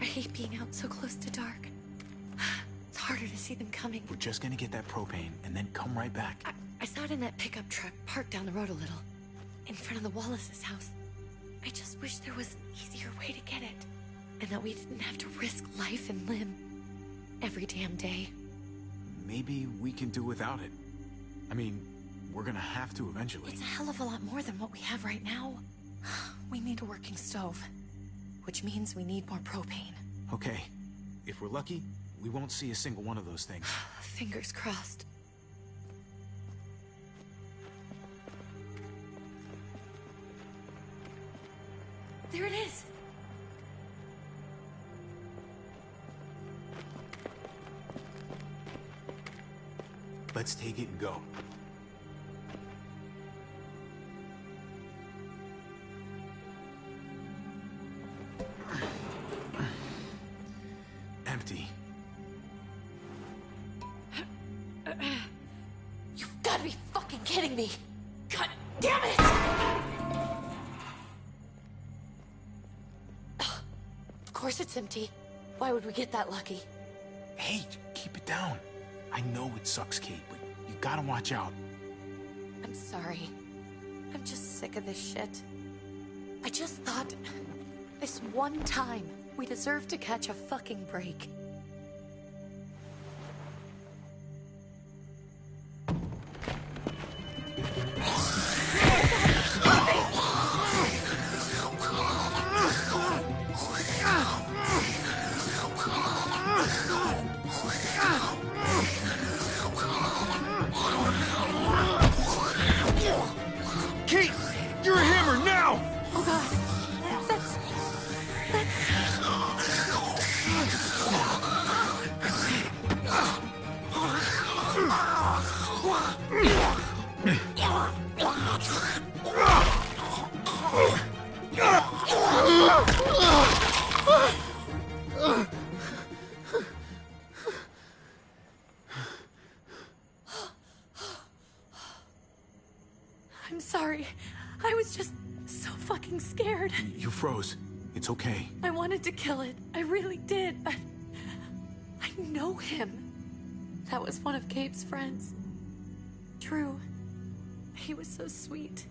hate being out so close to dark. It's harder to see them coming. We're just gonna get that propane and then come right back. I saw it in that pickup truck parked down the road a little, in front of the Wallace's house. I just wish there was an easier way to get it, and that we didn't have to risk life and limb every damn day. Maybe we can do without it. I mean, we're gonna have to eventually. It's a hell of a lot more than what we have right now. We need a working stove, which means we need more propane. Okay. If we're lucky, we won't see a single one of those things. Fingers crossed. There it is! Let's take it and go. Empty. You've got to be fucking kidding me! God damn it! Of course it's empty. Why would we get that lucky? Hey, keep it down. I know it sucks, Kate, but you gotta watch out. I'm sorry. I'm just sick of this shit. I just thought, this one time, we deserve to catch a fucking break. Kate! You're a hammer now! Oh god. That's... I'm sorry. I was just so fucking scared. You froze. It's okay. I wanted to kill it. I really did. I know him. That was one of Gabe's friends. Drew. He was so sweet.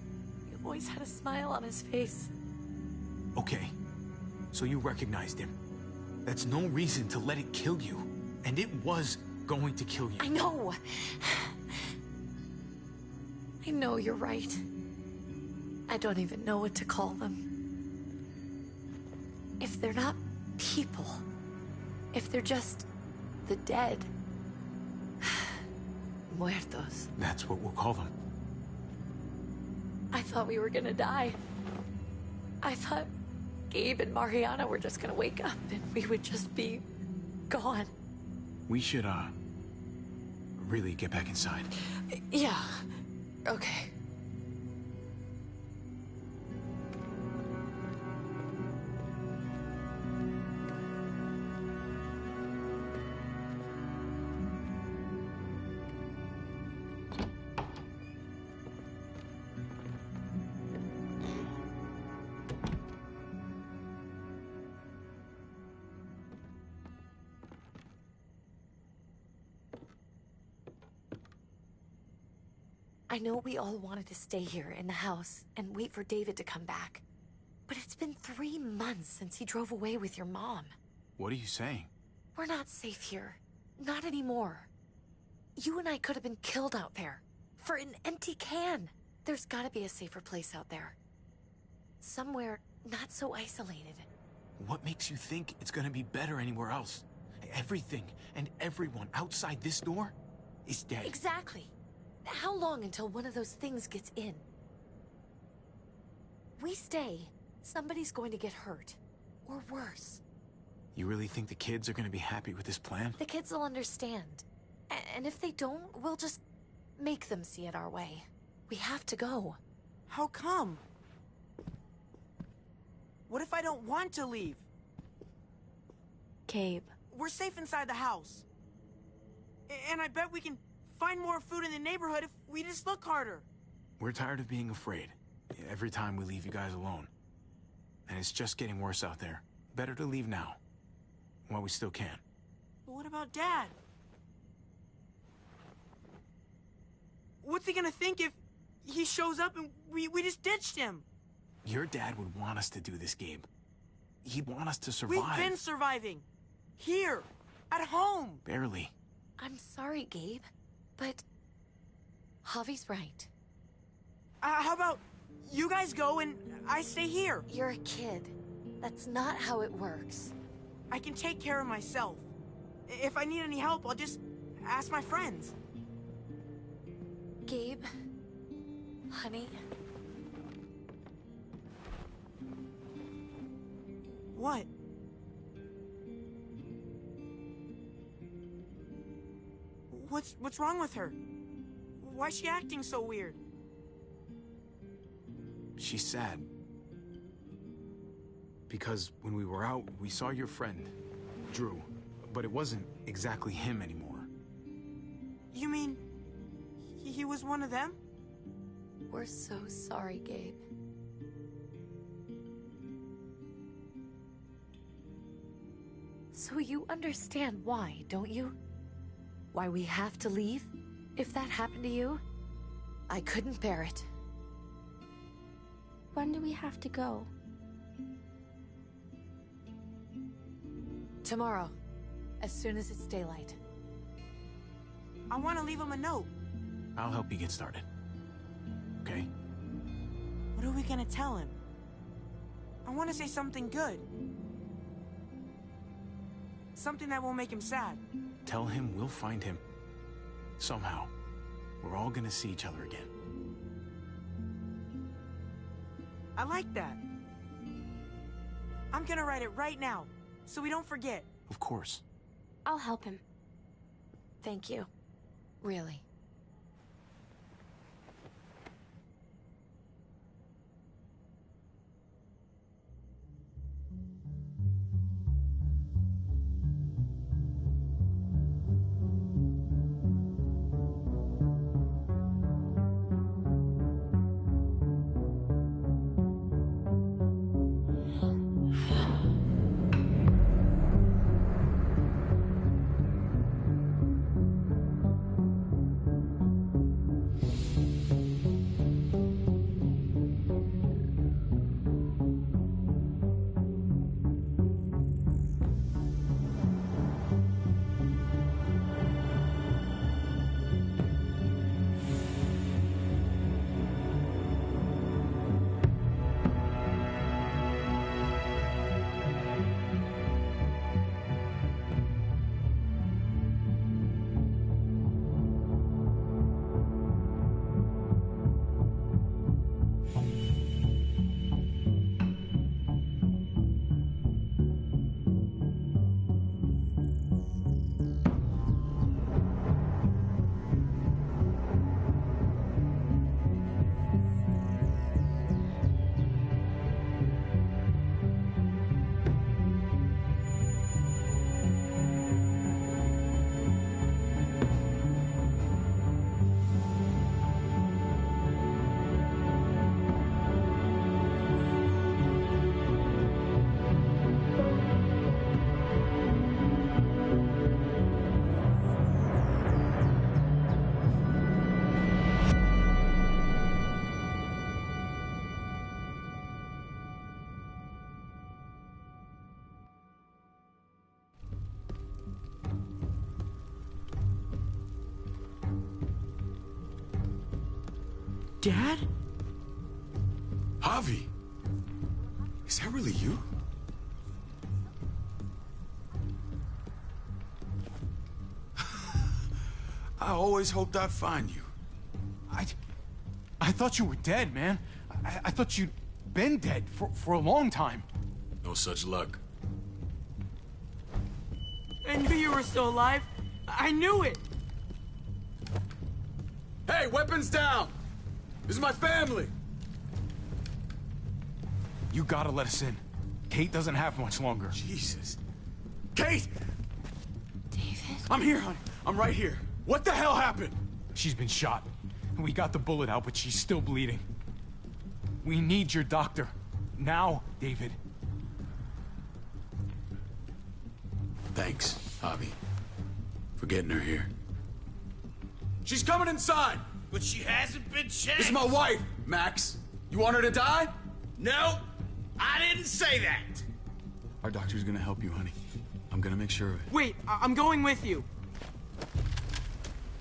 He always had a smile on his face. Okay. So you recognized him. That's no reason to let it kill you. And it was going to kill you. I know. I know you're right. I don't even know what to call them. If they're not people, if they're just the dead, muertos. That's what we'll call them. I thought we were gonna die. I thought Gabe and Mariana were just gonna wake up and we would just be gone. We should, really get back inside. Yeah. Okay. I know we all wanted to stay here in the house and wait for David to come back. But it's been 3 months since he drove away with your mom. What are you saying? We're not safe here. Not anymore. You and I could have been killed out there. For an empty can. There's gotta be a safer place out there. Somewhere not so isolated. What makes you think it's gonna be better anywhere else? Everything and everyone outside this door is dead. Exactly. How long until one of those things gets in? We stay, somebody's going to get hurt. Or worse. You really think the kids are gonna be happy with this plan? The kids will understand. And if they don't, we'll just make them see it our way. We have to go. How come? What if I don't want to leave? Gabe. We're safe inside the house. And I bet we can find more food in the neighborhood if we just look harder. We're tired of being afraid. Every time we leave you guys alone. And it's just getting worse out there. Better to leave now. while we still can. But what about Dad? What's he gonna think if he shows up and we just ditched him? Your dad would want us to do this, Gabe. He'd want us to survive. We've been surviving. Here. At home. Barely. I'm sorry, Gabe, but Javi's right. How about you guys go and I stay here? You're a kid. That's not how it works. I can take care of myself. If I need any help, I'll just ask my friends. Gabe, honey, What? What's wrong with her? Why's she acting so weird? She's sad. Because when we were out, we saw your friend, Drew. But it wasn't exactly him anymore. You mean he was one of them? we're so sorry, Gabe. So you understand why, don't you? Why we have to leave? If that happened to you, I couldn't bear it. When do we have to go? Tomorrow, as soon as it's daylight. I want to leave him a note. I'll help you get started. Okay? What are we gonna tell him? I want to say something good. Something that won't make him sad. Tell him we'll find him. Somehow. We're all gonna see each other again. I like that. I'm gonna write it right now, so we don't forget. Of course. I'll help him. Thank you. Really. Dad? Javi! Is that really you? I always hoped I'd find you. I thought you were dead, man. I thought you'd been dead for a long time. No such luck. I knew you were still alive. I knew it. Hey, weapons down! This is my family! You gotta let us in. Kate doesn't have much longer. Jesus. Kate! David? I'm here, honey. I'm right here. What the hell happened? She's been shot. We got the bullet out, but she's still bleeding. We need your doctor. Now, David. Thanks, Javi, for getting her here. She's coming inside! But she hasn't been checked. This is my wife, Max. You want her to die? No, I didn't say that. Our doctor's gonna help you, honey. I'm gonna make sure of it. Wait, I'm going with you.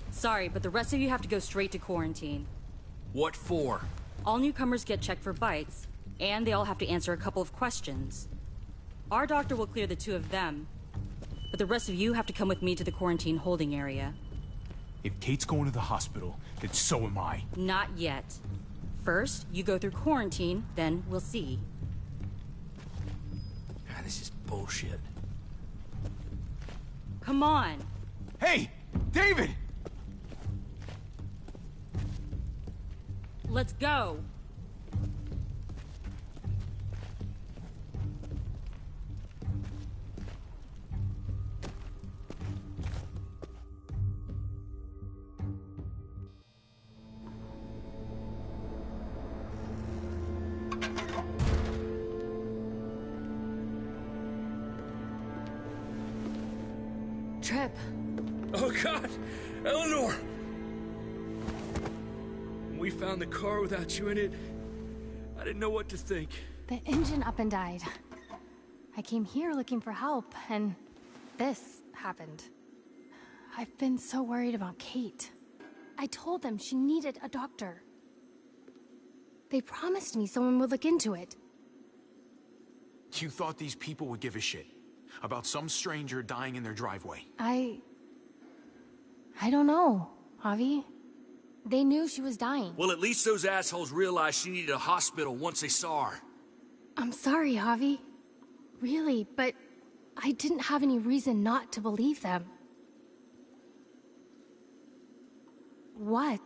Sorry, but the rest of you have to go straight to quarantine. What for? All newcomers get checked for bites, and they all have to answer a couple of questions. Our doctor will clear the two of them, but the rest of you have to come with me to the quarantine holding area. If Kate's going to the hospital, then so am I. Not yet. First, you go through quarantine, then we'll see. God, this is bullshit. Come on! Hey! David! Let's go! Trip. Oh, God! Eleanor! When we found the car without you in it, I didn't know what to think. The engine up and died. I came here looking for help, and this happened. I've been so worried about Kate. I told them she needed a doctor. They promised me someone would look into it. You thought these people would give a shit about some stranger dying in their driveway? I don't know, Javi. They knew she was dying. Well, at least those assholes realized she needed a hospital once they saw her. I'm sorry, Javi. Really, but I didn't have any reason not to believe them. What?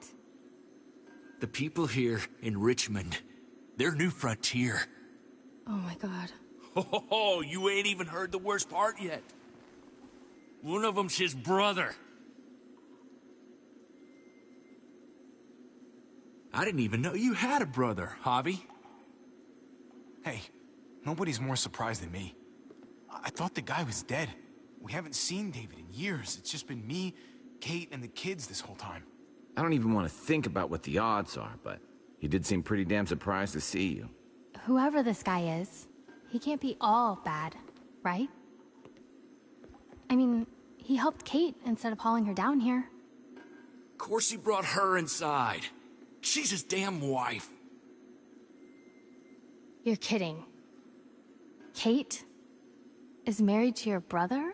The people here in Richmond, they're New Frontier. Oh my god. Oh, you ain't even heard the worst part yet. One of them's his brother. I didn't even know you had a brother, Javi. Hey, nobody's more surprised than me. I thought the guy was dead. We haven't seen David in years. It's just been me, Kate, and the kids this whole time. I don't even want to think about what the odds are, but he did seem pretty damn surprised to see you. Whoever this guy is, he can't be all bad, right? I mean, he helped Kate instead of hauling her down here. Of course he brought her inside. She's his damn wife. You're kidding. Kate is married to your brother?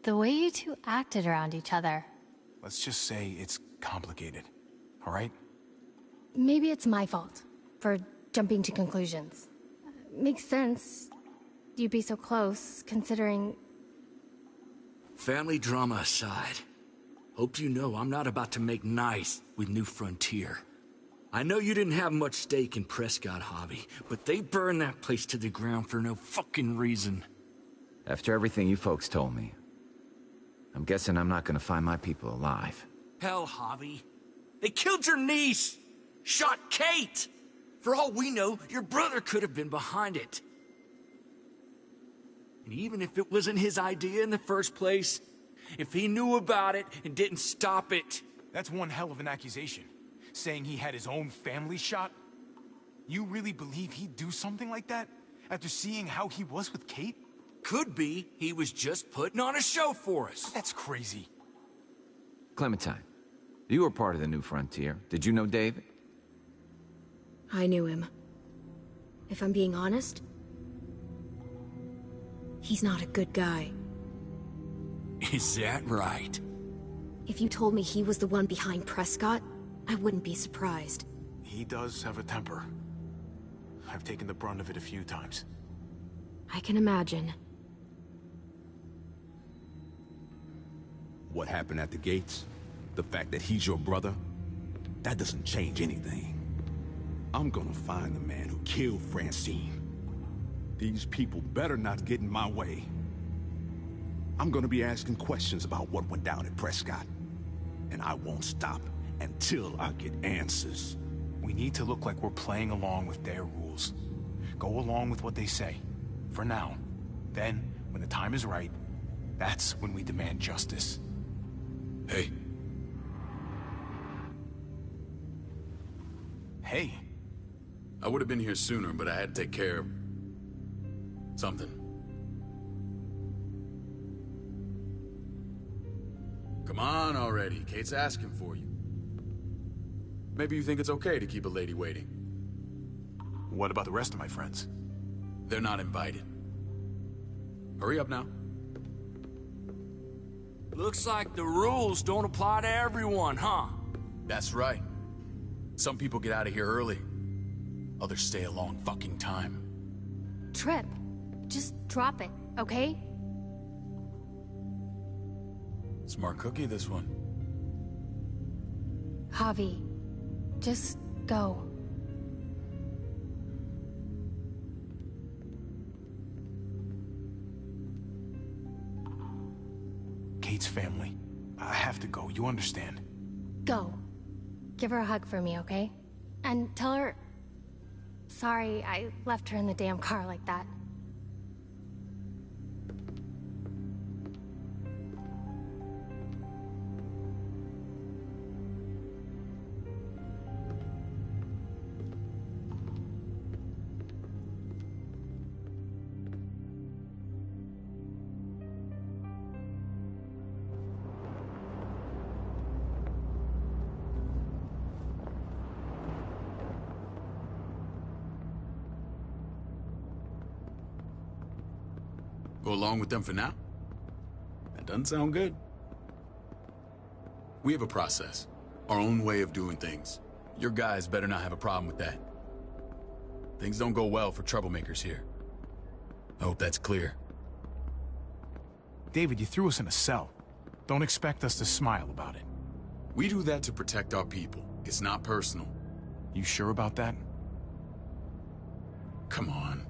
The way you two acted around each other. Let's just say it's complicated, all right? Maybe it's my fault for jumping to conclusions. Makes sense. You'd be so close, considering... Family drama aside, hope you know I'm not about to make nice with New Frontier. I know you didn't have much stake in Prescott, Javi, but they burned that place to the ground for no fucking reason. After everything you folks told me, I'm guessing I'm not gonna find my people alive. Hell, Javi. They killed your niece! Shot Kate! For all we know, your brother could have been behind it. And even if it wasn't his idea in the first place, if he knew about it and didn't stop it... That's one hell of an accusation. Saying he had his own family shot? You really believe he'd do something like that? After seeing how he was with Kate? Could be he was just putting on a show for us. That's crazy. Clementine, you were part of the New Frontier. Did you know David? I knew him. If I'm being honest, he's not a good guy. Is that right? If you told me he was the one behind Prescott, I wouldn't be surprised. He does have a temper. I've taken the brunt of it a few times. I can imagine. What happened at the gates? The fact that he's your brother? That doesn't change anything. I'm gonna find the man who killed Francine. These people better not get in my way. I'm gonna be asking questions about what went down at Prescott. And I won't stop until I get answers. We need to look like we're playing along with their rules. Go along with what they say. For now. Then, when the time is right, That's when we demand justice. Hey. Hey. I would have been here sooner, but I had to take care of... something. Come on already. Kate's asking for you. Maybe you think it's okay to keep a lady waiting. What about the rest of my friends? They're not invited. Hurry up now. Looks like the rules don't apply to everyone, huh? That's right. Some people get out of here early. Others stay a long fucking time. Trip, just drop it, okay? Smart cookie, this one. Javi, just go. Kate's family. I have to go, you understand. Go. Give her a hug for me, okay? And tell her... Sorry, I left her in the damn car like that. Go along with them for now? That doesn't sound good. We have a process, our own way of doing things. Your guys better not have a problem with that. Things don't go well for troublemakers here. I hope that's clear. David, you threw us in a cell. Don't expect us to smile about it. We do that to protect our people. It's not personal. You sure about that? Come on.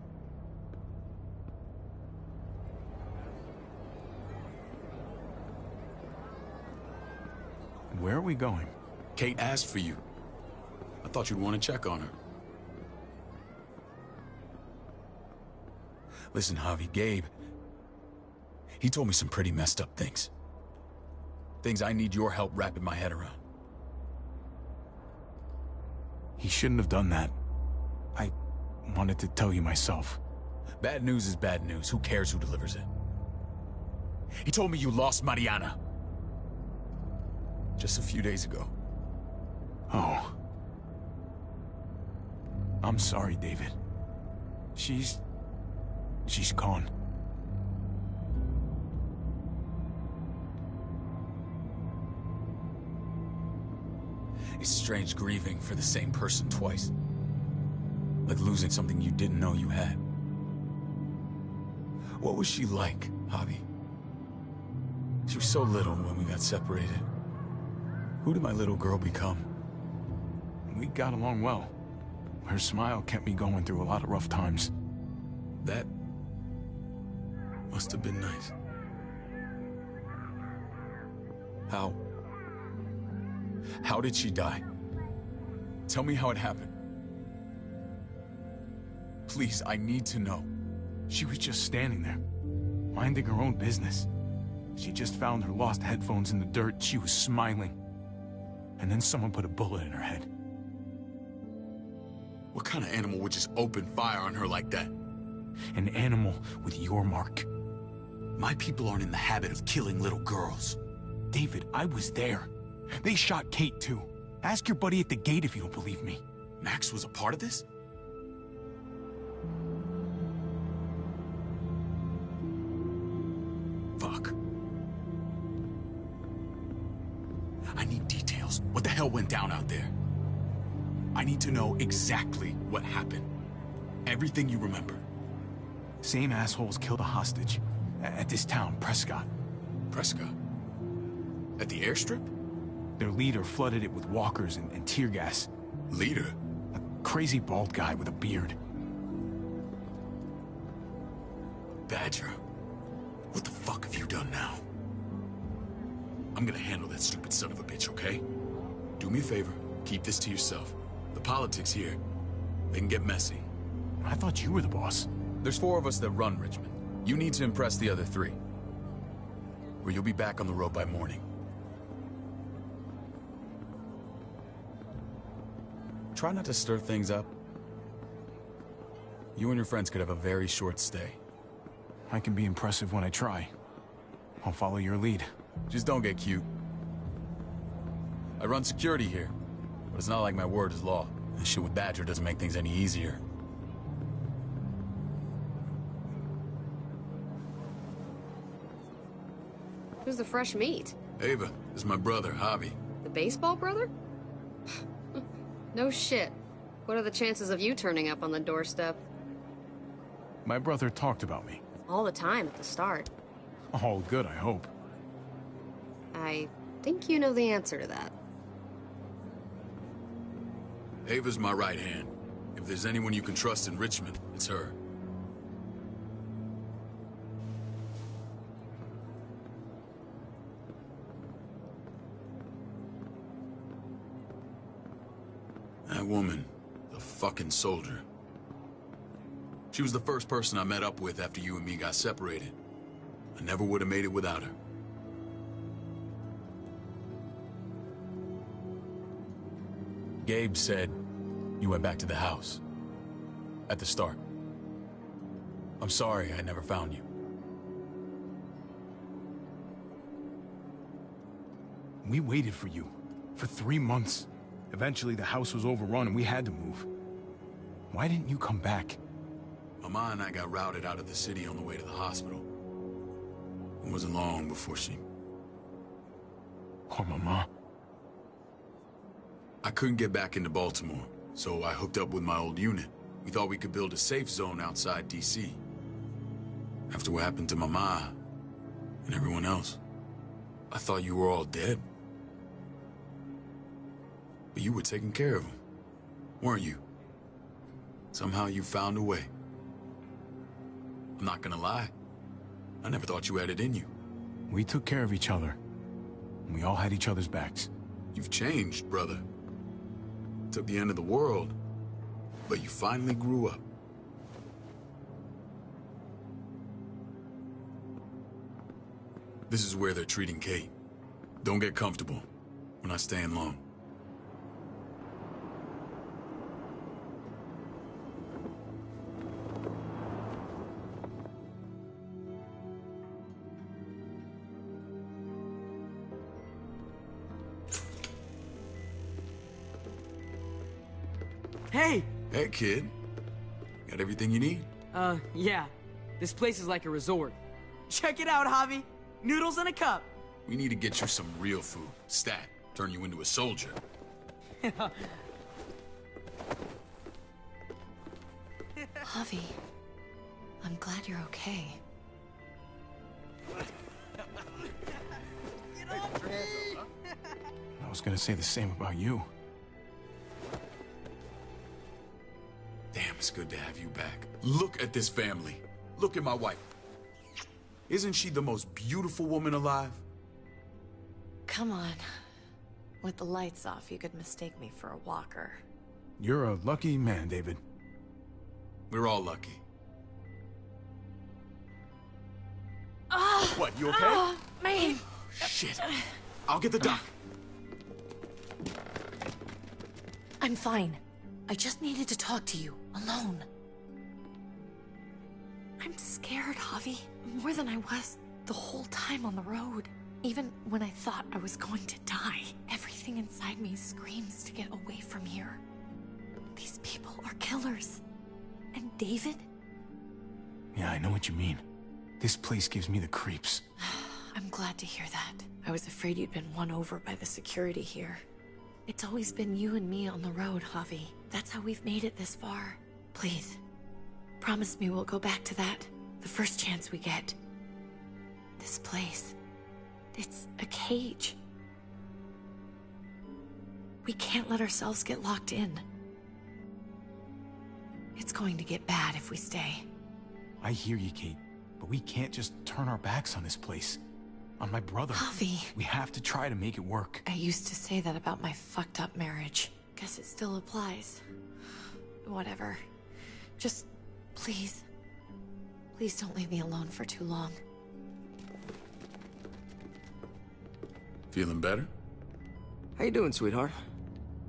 Where are we going? Kate asked for you. I thought you'd want to check on her. Listen, Javi, Gabe... he told me some pretty messed up things. Things I need your help wrapping my head around. He shouldn't have done that. I wanted to tell you myself. Bad news is bad news. Who cares who delivers it? He told me you lost Mariana. Just a few days ago. Oh. I'm sorry, David. She's gone. It's strange grieving for the same person twice. Like losing something you didn't know you had. What was she like, Javi? She was so little when we got separated. Who did my little girl become? We got along well. Her smile kept me going through a lot of rough times. That must have been nice. How did she die? Tell me how it happened. Please, I need to know. She was just standing there, minding her own business. She just found her lost headphones in the dirt. She was smiling. And then someone put a bullet in her head. What kind of animal would just open fire on her like that? An animal with your mark. My people aren't in the habit of killing little girls. David, I was there. They shot Kate too. Ask your buddy at the gate if you don't believe me. Max was a part of this? Fuck. I need details. What the hell went down out there? I need to know exactly what happened. Everything you remember. Same assholes killed a hostage. At this town, Prescott. Prescott? At the airstrip? Their leader flooded it with walkers and tear gas. Leader? A crazy bald guy with a beard. Badger, what the fuck have you done now? I'm gonna handle that stupid son of a bitch, okay? Do me a favor, keep this to yourself. The politics here, they can get messy. I thought you were the boss. There's 4 of us that run Richmond. You need to impress the other 3. or you'll be back on the road by morning. Try not to stir things up. You and your friends could have a very short stay. I can be impressive when I try. I'll follow your lead. Just don't get cute. I run security here, but it's not like my word is law. This shit with Badger doesn't make things any easier. Who's the fresh meat? Ava, this is my brother, Javi. The baseball brother? No shit. What are the chances of you turning up on the doorstep? My brother talked about me. All the time at the start. All good, I hope. I think you know the answer to that. Ava's my right hand. If there's anyone you can trust in Richmond, it's her. That woman, the fucking soldier. She was the first person I met up with after you and me got separated. I never would have made it without her. Gabe said you went back to the house. At the start. I'm sorry I never found you. We waited for you. For 3 months. Eventually, the house was overrun and we had to move. Why didn't you come back? Mama and I got routed out of the city on the way to the hospital. It wasn't long before she... Poor Mama. I couldn't get back into Baltimore, so I hooked up with my old unit. We thought we could build a safe zone outside D.C. After what happened to Mama and everyone else, I thought you were all dead. But you were taking care of them, weren't you? Somehow you found a way. I'm not gonna lie. I never thought you had it in you. We took care of each other. We all had each other's backs. You've changed, brother. Took the end of the world, but you finally grew up. This is where they're treating Kate. Don't get comfortable. We're not staying long. Hey! Hey, kid. Got everything you need? Yeah. This place is like a resort. Check it out, Javi. Noodles in a cup. We need to get you some real food. Stat. Turn you into a soldier. Javi, I'm glad you're okay. I was gonna say the same about you. Damn, it's good to have you back. Look at this family. Look at my wife. Isn't she the most beautiful woman alive? Come on. With the lights off, you could mistake me for a walker. You're a lucky man, David. We're all lucky. Ah! What, you okay? Man! Shit. I'll get the doc. I'm fine. I just needed to talk to you, alone. I'm scared, Javi. More than I was the whole time on the road. Even when I thought I was going to die, everything inside me screams to get away from here. These people are killers. And David? Yeah, I know what you mean. This place gives me the creeps. I'm glad to hear that. I was afraid you'd been won over by the security here. It's always been you and me on the road, Javi. That's how we've made it this far. Please, promise me we'll go back to that the first chance we get. This place, it's a cage. We can't let ourselves get locked in. It's going to get bad if we stay. I hear you, Kate, but we can't just turn our backs on this place. On my brother. Javi. We have to try to make it work. I used to say that about my fucked up marriage. Guess it still applies. Whatever. Just, please. Please don't leave me alone for too long. Feeling better? How you doing, sweetheart?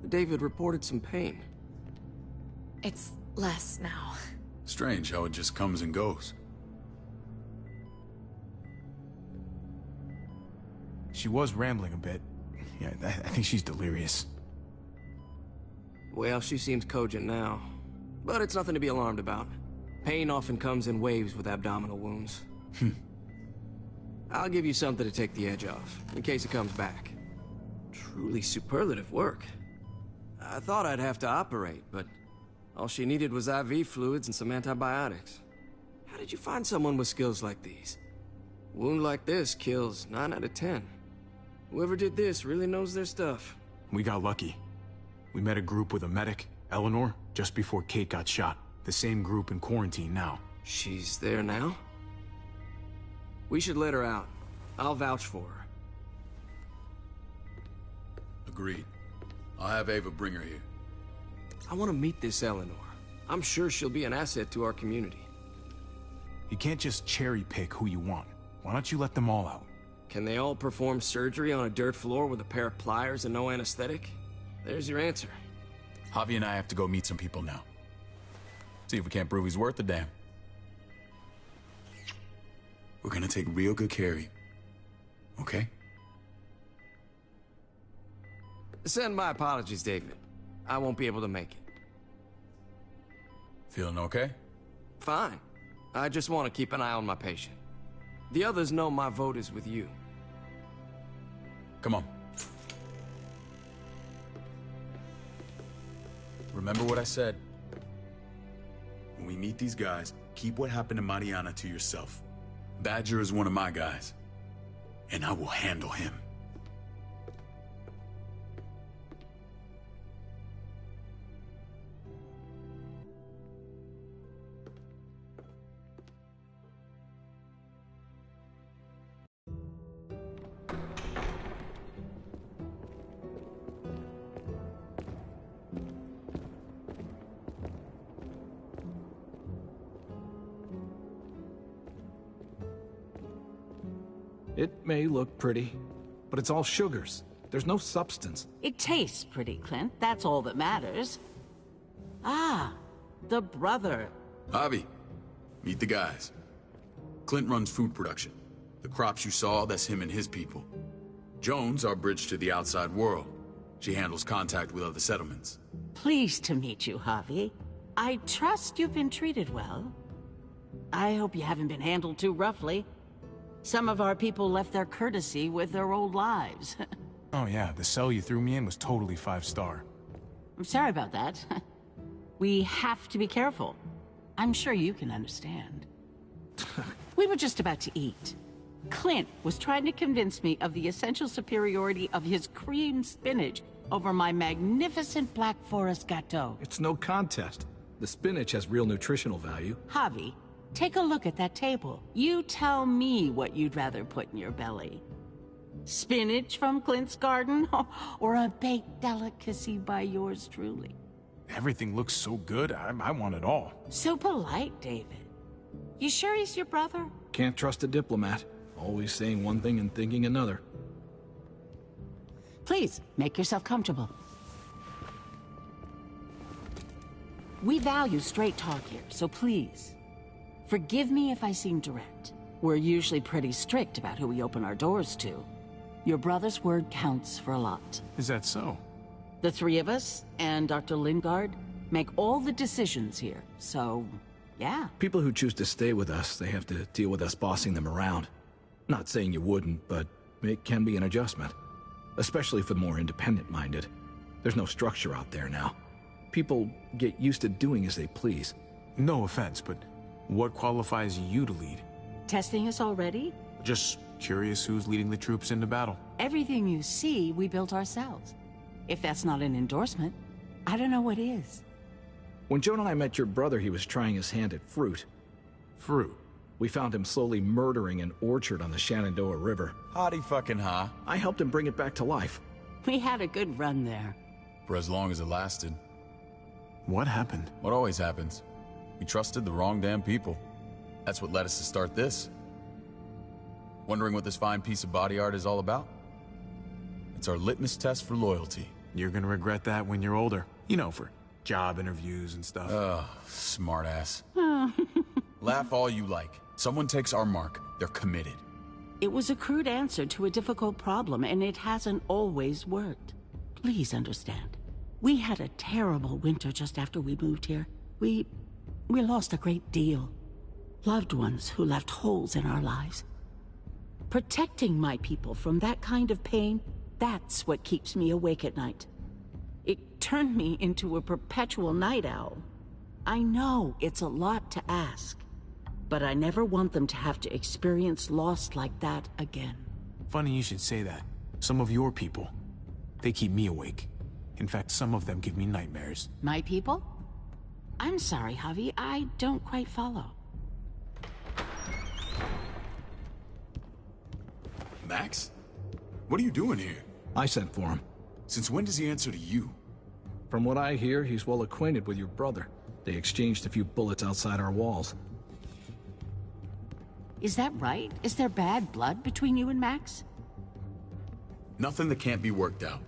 David reported some pain. It's less now. Strange how it just comes and goes. She was rambling a bit. Yeah, I think she's delirious. Well, she seems cogent now. But it's nothing to be alarmed about. Pain often comes in waves with abdominal wounds. I'll give you something to take the edge off, in case it comes back. Truly superlative work. I thought I'd have to operate, but all she needed was IV fluids and some antibiotics. How did you find someone with skills like these? A wound like this kills 9 out of 10. Whoever did this really knows their stuff. We got lucky. We met a group with a medic, Eleanor, just before Kate got shot. The same group in quarantine now. She's there now? We should let her out. I'll vouch for her. Agreed. I'll have Ava bring her here. I want to meet this Eleanor. I'm sure she'll be an asset to our community. You can't just cherry pick who you want. Why don't you let them all out? Can they all perform surgery on a dirt floor with a pair of pliers and no anesthetic? There's your answer. Javi and I have to go meet some people now. See if we can't prove he's worth the damn. We're gonna take real good care of you. Okay? Send my apologies, David. I won't be able to make it. Feeling okay? Fine. I just want to keep an eye on my patient. The others know my vote is with you. Come on. Remember what I said. When we meet these guys, keep what happened to Mariana to yourself. Badger is one of my guys, and I will handle him. It may look pretty, but it's all sugars. There's no substance. It tastes pretty, Clint. That's all that matters. Ah, the brother. Javi, meet the guys. Clint runs food production. The crops you saw, that's him and his people. Jones, our bridge to the outside world. She handles contact with other settlements. Pleased to meet you, Javi. I trust you've been treated well. I hope you haven't been handled too roughly. Some of our people left their courtesy with their old lives. Oh yeah, the cell you threw me in was totally 5-star. I'm sorry about that. We have to be careful. I'm sure you can understand. We were just about to eat. Clint was trying to convince me of the essential superiority of his creamed spinach over my magnificent Black Forest gâteau. It's no contest. The spinach has real nutritional value. Javi, take a look at that table. You tell me what you'd rather put in your belly. Spinach from Clint's garden, or a baked delicacy by yours truly? Everything looks so good, I want it all. So polite, David. You sure he's your brother? Can't trust a diplomat. Always saying one thing and thinking another. Please, make yourself comfortable. We value straight talk here, so please, forgive me if I seem direct. We're usually pretty strict about who we open our doors to. Your brother's word counts for a lot. Is that so? The three of us, and Dr. Lingard, make all the decisions here, so, yeah. People who choose to stay with us, they have to deal with us bossing them around. Not saying you wouldn't, but it can be an adjustment. Especially for the more independent-minded. There's no structure out there now. People get used to doing as they please. No offense, but what qualifies you to lead? Testing us already? Just curious who's leading the troops into battle. Everything you see, we built ourselves. If that's not an endorsement, I don't know what is. When Joan and I met your brother, he was trying his hand at fruit. Fruit? We found him slowly murdering an orchard on the Shenandoah River. Howdy fucking ha. I helped him bring it back to life. We had a good run there. For as long as it lasted. What happened? What always happens. We trusted the wrong damn people. That's what led us to start this. Wondering what this fine piece of body art is all about? It's our litmus test for loyalty. You're gonna regret that when you're older. You know, for job interviews and stuff. Smartass. Laugh all you like. Someone takes our mark, they're committed. It was a crude answer to a difficult problem, and it hasn't always worked. Please understand. We had a terrible winter just after we moved here. We lost a great deal. Loved ones who left holes in our lives. Protecting my people from that kind of pain, that's what keeps me awake at night. It turned me into a perpetual night owl. I know it's a lot to ask, but I never want them to have to experience loss like that again. Funny you should say that. Some of your people, they keep me awake. In fact, some of them give me nightmares. My people? I'm sorry, Javi, I don't quite follow. Max? What are you doing here? I sent for him. Since when does he answer to you? From what I hear, he's well acquainted with your brother. They exchanged a few bullets outside our walls. Is that right? Is there bad blood between you and Max? Nothing that can't be worked out.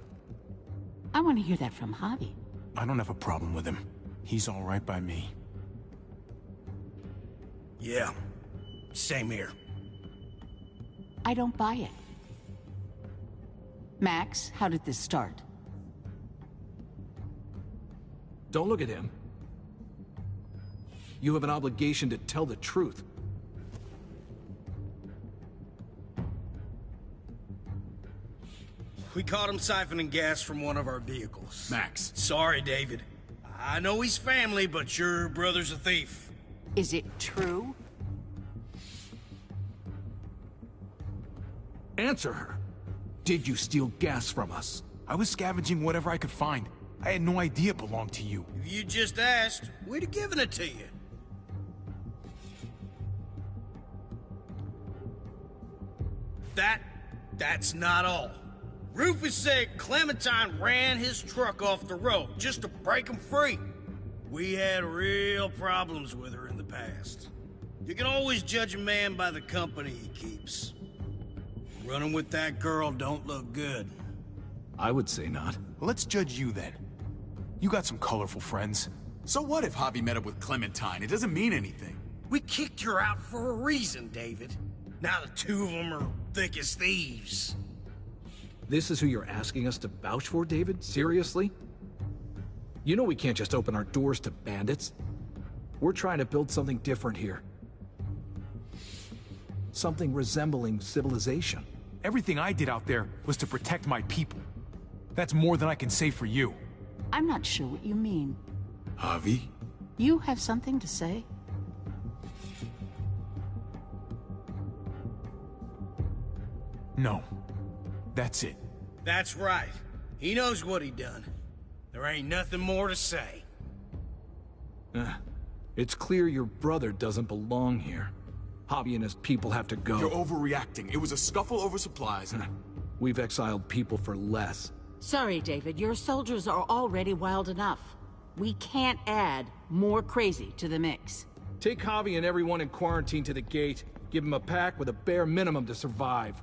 I want to hear that from Javi. I don't have a problem with him. He's all right by me. Yeah, same here. I don't buy it. Max, how did this start? Don't look at him. You have an obligation to tell the truth. We caught him siphoning gas from one of our vehicles. Max. Sorry, David. I know he's family, but your brother's a thief. Is it true? Answer her. Did you steal gas from us? I was scavenging whatever I could find. I had no idea it belonged to you. If you just asked, we'd have given it to you. That's not all. Rufus said Clementine ran his truck off the road just to break him free. We had real problems with her in the past. You can always judge a man by the company he keeps. Running with that girl don't look good. I would say not. Well, let's judge you then. You got some colorful friends. So what if Javi met up with Clementine? It doesn't mean anything. We kicked her out for a reason, David. Now the two of them are thick as thieves. This is who you're asking us to vouch for, David? Seriously? You know we can't just open our doors to bandits. We're trying to build something different here. Something resembling civilization. Everything I did out there was to protect my people. That's more than I can say for you. I'm not sure what you mean. Javi? You have something to say? No. That's it. That's right. He knows what he done. There ain't nothing more to say. It's clear your brother doesn't belong here. Javi and his people have to go. You're overreacting. It was a scuffle over supplies. We've exiled people for less. Sorry, David. Your soldiers are already wild enough. We can't add more crazy to the mix. Take Javi and everyone in quarantine to the gate. Give them a pack with a bare minimum to survive.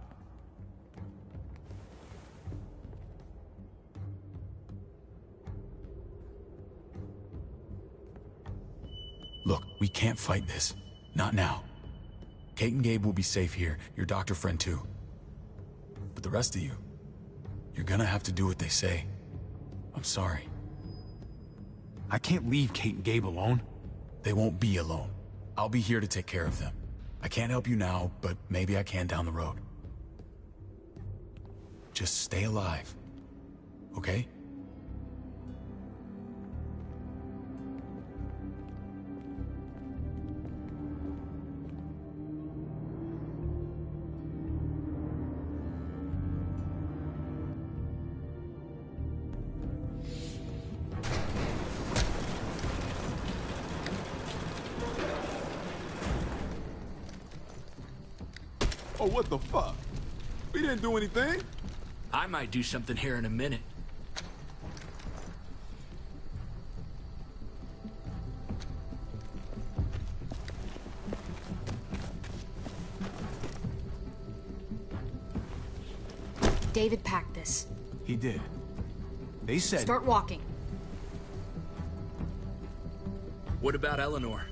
Look, we can't fight this. Not now. Kate and Gabe will be safe here, your doctor friend too. But the rest of you, you're gonna have to do what they say. I'm sorry. I can't leave Kate and Gabe alone. They won't be alone. I'll be here to take care of them. I can't help you now, but maybe I can down the road. Just stay alive, okay? Oh, what the fuck? We didn't do anything. I might do something here in a minute. David packed this. He did. They said... Start walking. What about Eleanor?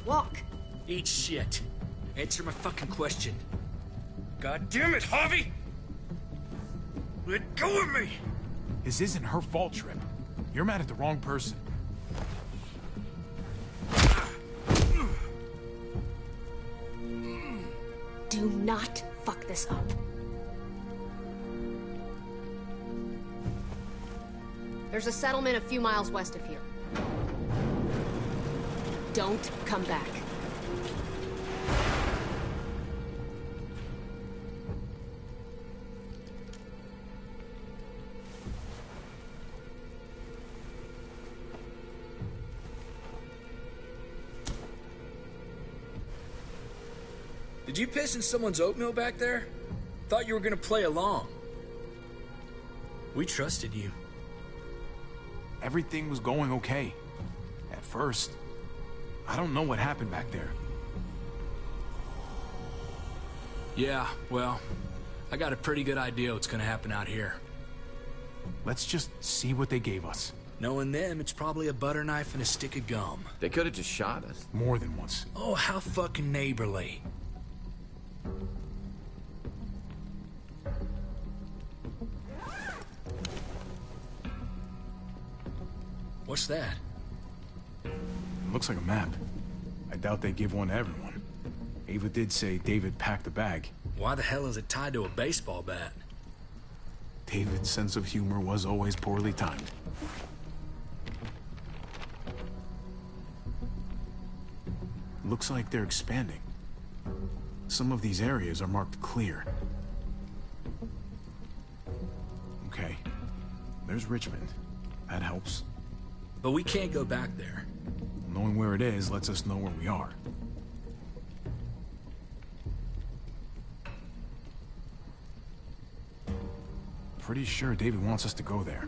Walk. Eat shit. Answer my fucking question. God damn it, Javi! Let go of me! This isn't her fault, Trip. You're mad at the wrong person. Do not fuck this up. There's a settlement a few miles west of here. Don't come back. Did you piss in someone's oatmeal back there? Thought you were gonna play along. We trusted you. Everything was going okay. At first. I don't know what happened back there. Yeah, well, I got a pretty good idea what's gonna happen out here. Let's just see what they gave us. Knowing them, it's probably a butter knife and a stick of gum. They could have just shot us. More than once. Oh, how fucking neighborly. What's that? Looks like a map. I doubt they give one to everyone. Ava did say David packed the bag. Why the hell is it tied to a baseball bat? David's sense of humor was always poorly timed. Looks like they're expanding. Some of these areas are marked clear. Okay. There's Richmond. That helps. But we can't go back there. Knowing where it is lets us know where we are. Pretty sure David wants us to go there.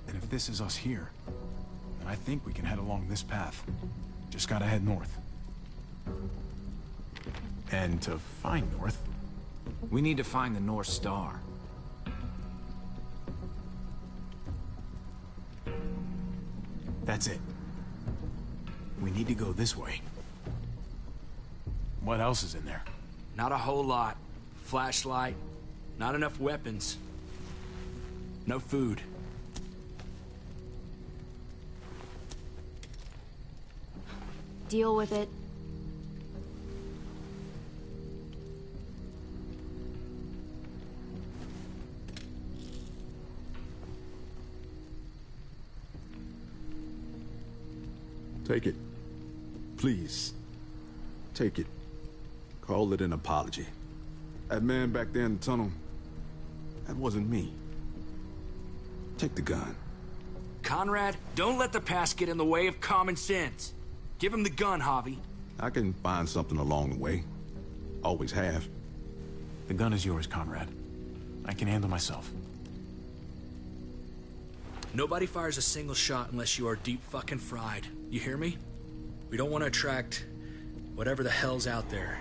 And if this is us here, then I think we can head along this path. Just gotta head north. And to find north... We need to find the North Star. That's it. We need to go this way. What else is in there? Not a whole lot. Flashlight. Not enough weapons. No food. Deal with it. Take it. Please. Take it. Call it an apology. That man back there in the tunnel, that wasn't me. Take the gun. Conrad, don't let the past get in the way of common sense. Give him the gun, Javi. I can find something along the way. Always have. The gun is yours, Conrad. I can handle myself. Nobody fires a single shot unless you are deep fucking fried. You hear me? We don't want to attract whatever the hell's out there.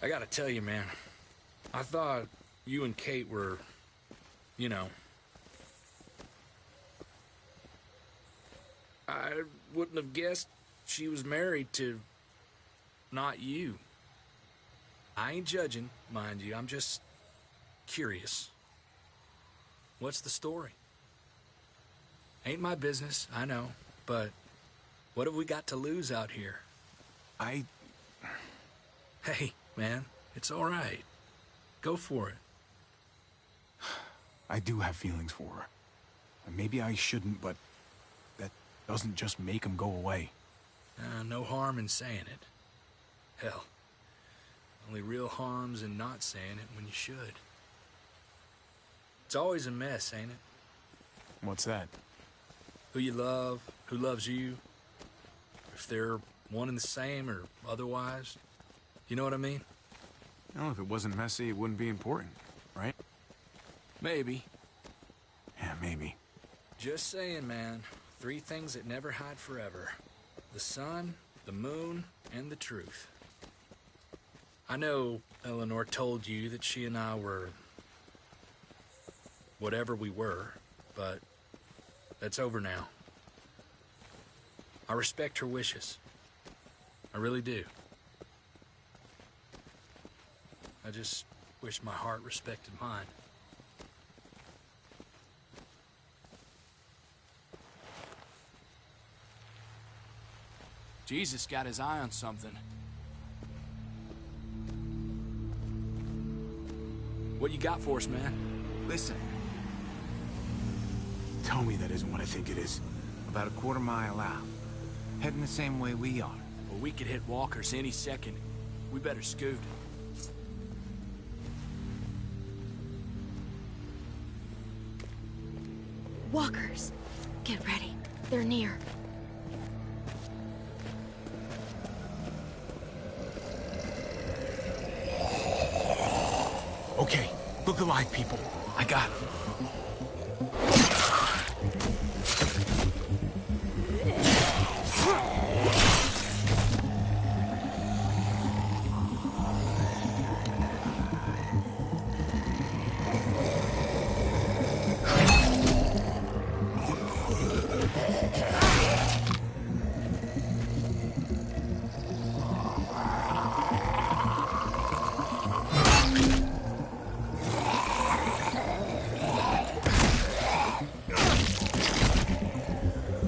I gotta tell you, man. I thought you and Kate were, you know... I wouldn't have guessed she was married to... not you. I ain't judging, mind you. I'm just... curious. What's the story? Ain't my business, I know. But what have we got to lose out here? Hey... man, it's all right. Go for it. I do have feelings for her. And maybe I shouldn't, but that doesn't just make them go away. No harm in saying it. Hell, only real harm's in not saying it when you should. It's always a mess, ain't it? What's that? who you love, who loves you, if they're one and the same or otherwise. You know what I mean? No, if it wasn't messy, it wouldn't be important, right? Maybe. Yeah, maybe. Just saying, man. 3 things that never hide forever. The sun, the moon, and the truth. I know Eleanor told you that she and I were... whatever we were, but that's over now. I respect her wishes. I really do. I just wish my heart respected mine. Jesus got his eye on something. What you got for us, man? Listen. Tell me that isn't what I think it is. About a quarter-mile out. Heading the same way we are. Well, we could hit walkers any second. We better scoot. Walkers! Get ready. They're near. Okay, look alive, people. I got him.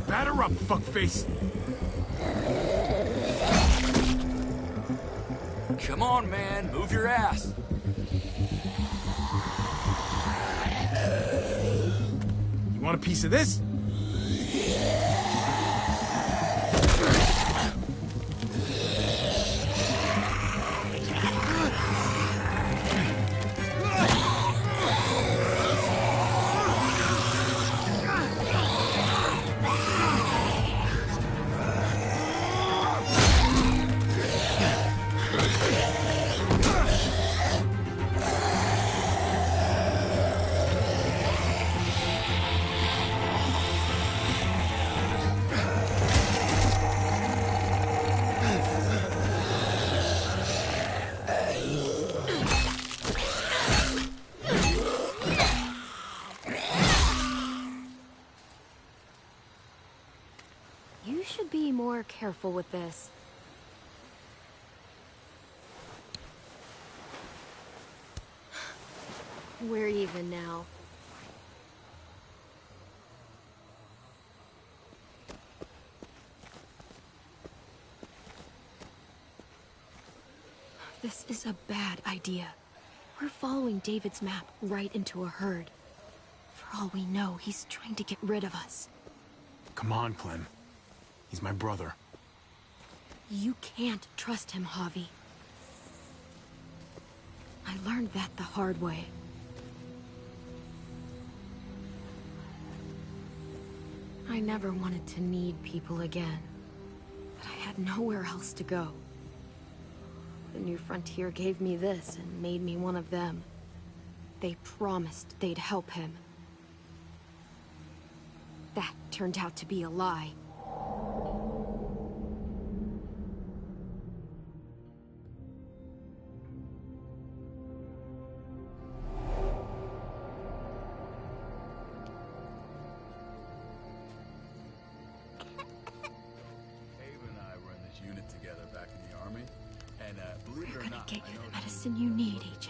Batter up, fuckface! Come on, man. Move your ass. You want a piece of this? You should be more careful with this. We're even now. This is a bad idea. We're following David's map right into a herd. For all we know, he's trying to get rid of us. Come on, Clem. He's my brother. You can't trust him, Javi. I learned that the hard way. I never wanted to need people again. But I had nowhere else to go. The New Frontier gave me this and made me one of them. They promised they'd help him. That turned out to be a lie. Get you the medicine you need, AJ.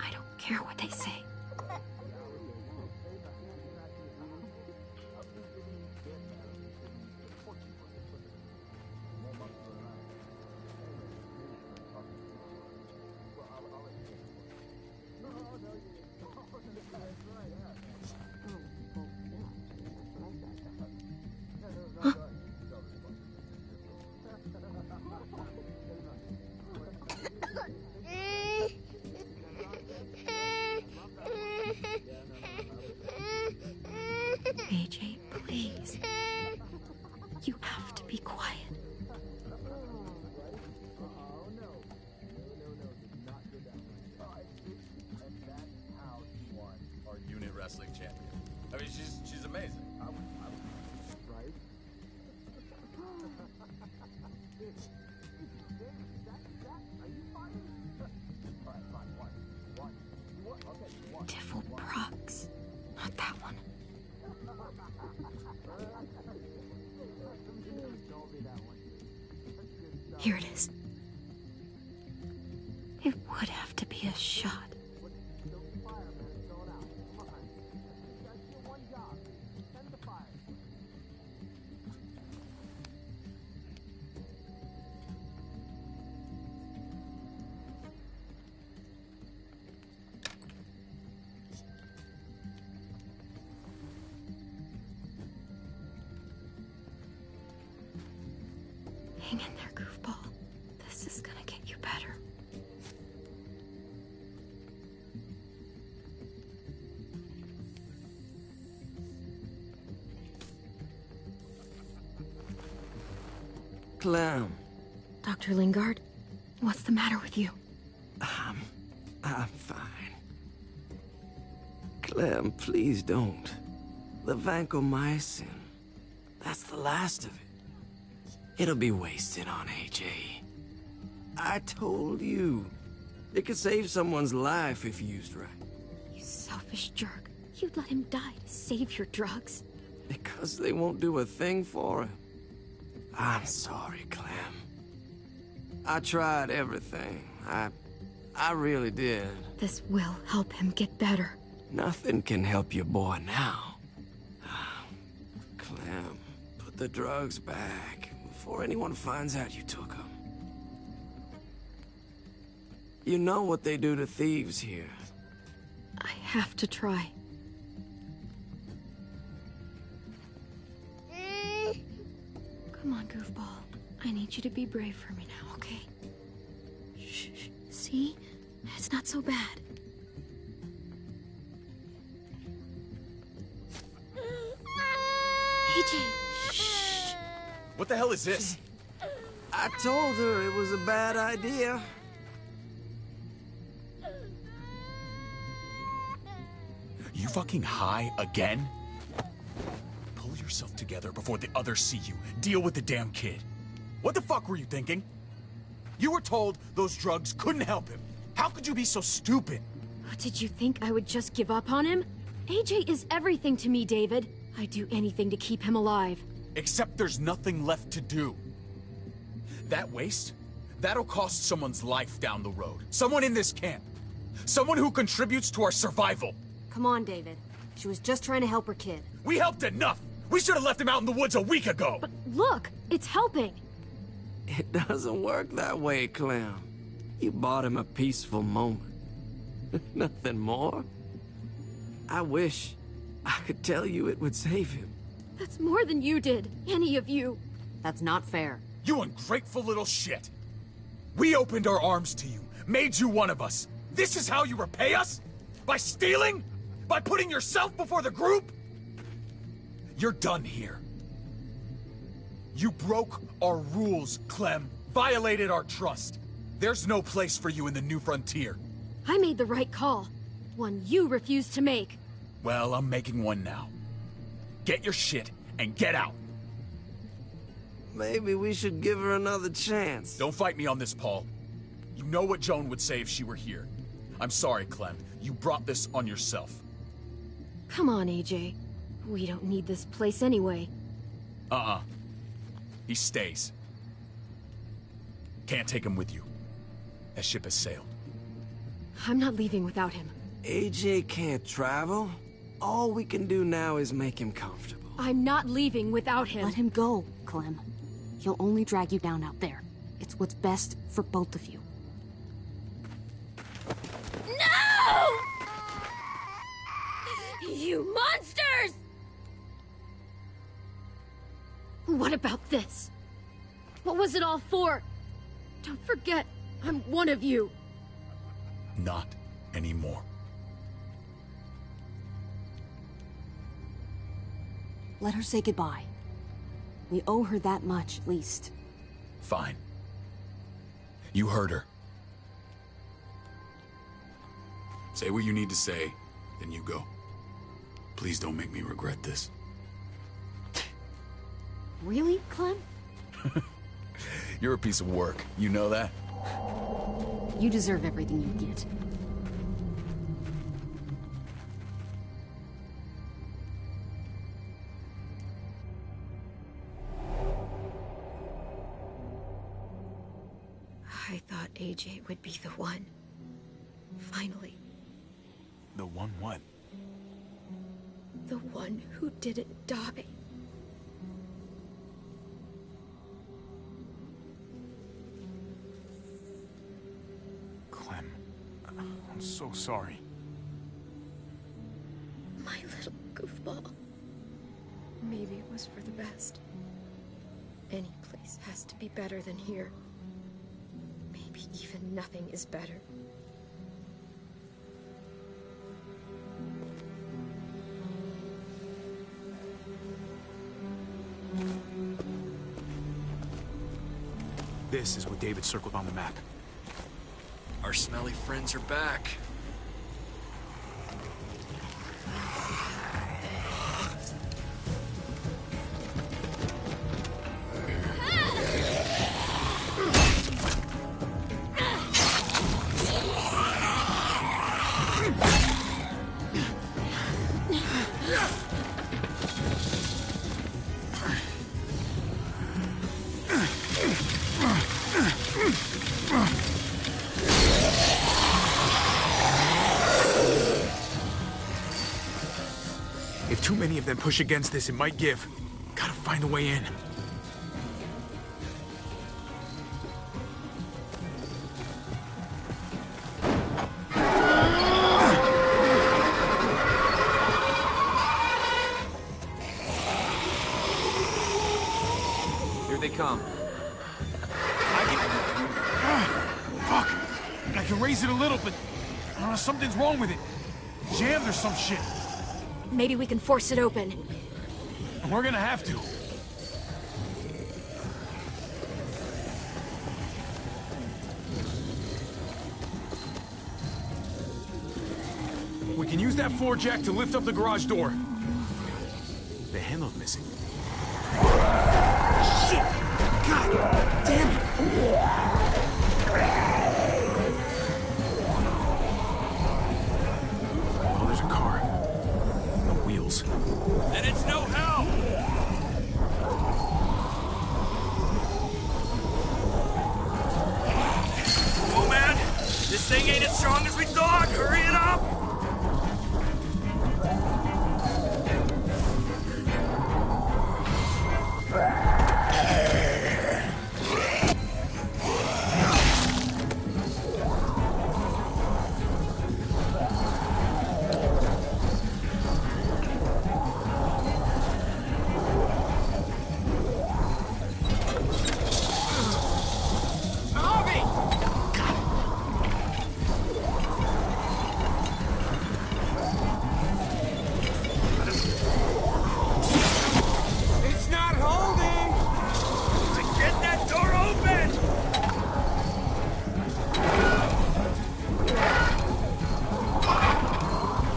I don't care what they say. wrestling champion. I mean, she's amazing. Right? Devil Prox. Not that one. Here it is. It would have to be a shot. Hang in there, goofball. This is gonna get you better. Clem. Dr. Lingard, what's the matter with you? I'm fine. Clem, please don't. The vancomycin. That's the last of it. It'll be wasted on AJ. I told you. It could save someone's life if used right. You selfish jerk. You'd let him die to save your drugs. Because they won't do a thing for him. I'm sorry, Clem. I tried everything. I really did. This will help him get better. Nothing can help your boy now. Clem, put the drugs back before anyone finds out you took them. You know what they do to thieves here. I have to try. Come on, goofball. I need you to be brave for me now, okay? Shh. See? It's not so bad. AJ, shh. What the hell is this? I told her it was a bad idea. You fucking high again? Pull yourself together before the others see you. Deal with the damn kid. What the fuck were you thinking? You were told those drugs couldn't help him. How could you be so stupid? Did you think I would just give up on him? AJ is everything to me, David. I'd do anything to keep him alive. Except there's nothing left to do. That waste? That'll cost someone's life down the road. Someone in this camp. Someone who contributes to our survival. Come on, David. She was just trying to help her kid. We helped enough! We should have left him out in the woods a week ago! But look, it's helping. It doesn't work that way, Clem. You bought him a peaceful moment. Nothing more. I wish I could tell you it would save him. That's more than you did, any of you. That's not fair. You ungrateful little shit! We opened our arms to you, made you one of us. This is how you repay us? By stealing? By putting yourself before the group? You're done here. You broke our rules, Clem. Violated our trust. There's no place for you in the New Frontier. I made the right call. One you refused to make. Well, I'm making one now. Get your shit and get out. Maybe we should give her another chance. Don't fight me on this, Paul. You know what Joan would say if she were here. I'm sorry, Clem. You brought this on yourself. Come on, AJ. We don't need this place anyway. He stays. Can't take him with you. That ship has sailed. I'm not leaving without him. AJ can't travel. All we can do now is make him comfortable. I'm not leaving without him. Let him go, Clem. He'll only drag you down out there. It's what's best for both of you. No! You monsters! What about this? What was it all for? Don't forget, I'm one of you. Not anymore. Let her say goodbye. We owe her that much, at least. Fine. You heard her. Say what you need to say, then you go. Please don't make me regret this. Really, Clem? You're a piece of work. You know that? You deserve everything you get. I thought AJ would be the one. Finally. The one what? The one who didn't die. Clem, I'm so sorry. My little goofball. Maybe it was for the best. Any place has to be better than here. Maybe even nothing is better. This is what David circled on the map. Our smelly friends are back. If too many of them push against this, it might give. Gotta find a way in. Here they come. Fuck! I can raise it a little, but something's wrong with it. Jammed or some shit. Maybe we can force it open. We're gonna have to. We can use that floor jack to lift up the garage door. The handle's missing. Shit! God damn it! Oh, there's a car. No wheels. Then it's no help! Oh man! This thing ain't as strong as we thought! Hurry it up! It's not holding! Get that door open!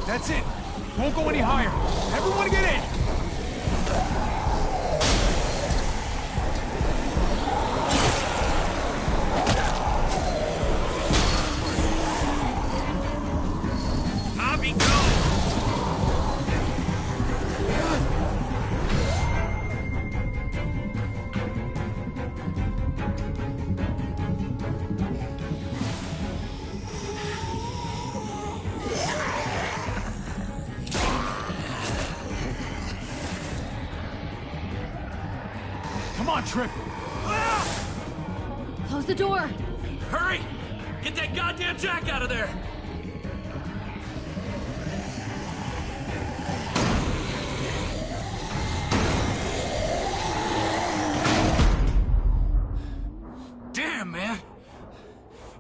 That's it. Won't go any higher. Everyone get in! Bobby, go! Come on, Trip. Close the door! Hurry! Get that goddamn jack out of there! Damn, man!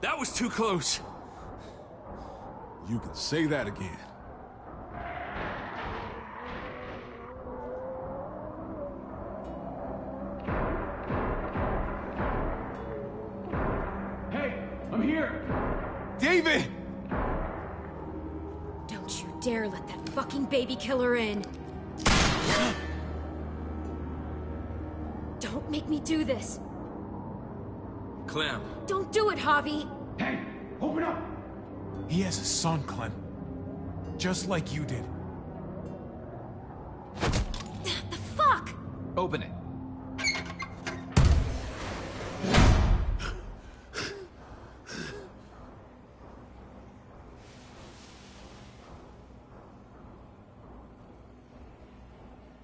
That was too close. You can say that again. Hey, I'm here! David! Don't you dare let that fucking baby killer in. Don't make me do this. Clem. Don't do it, Javi. Hey, open up! He has a son, Clem. Just like you did. The fuck? Open it.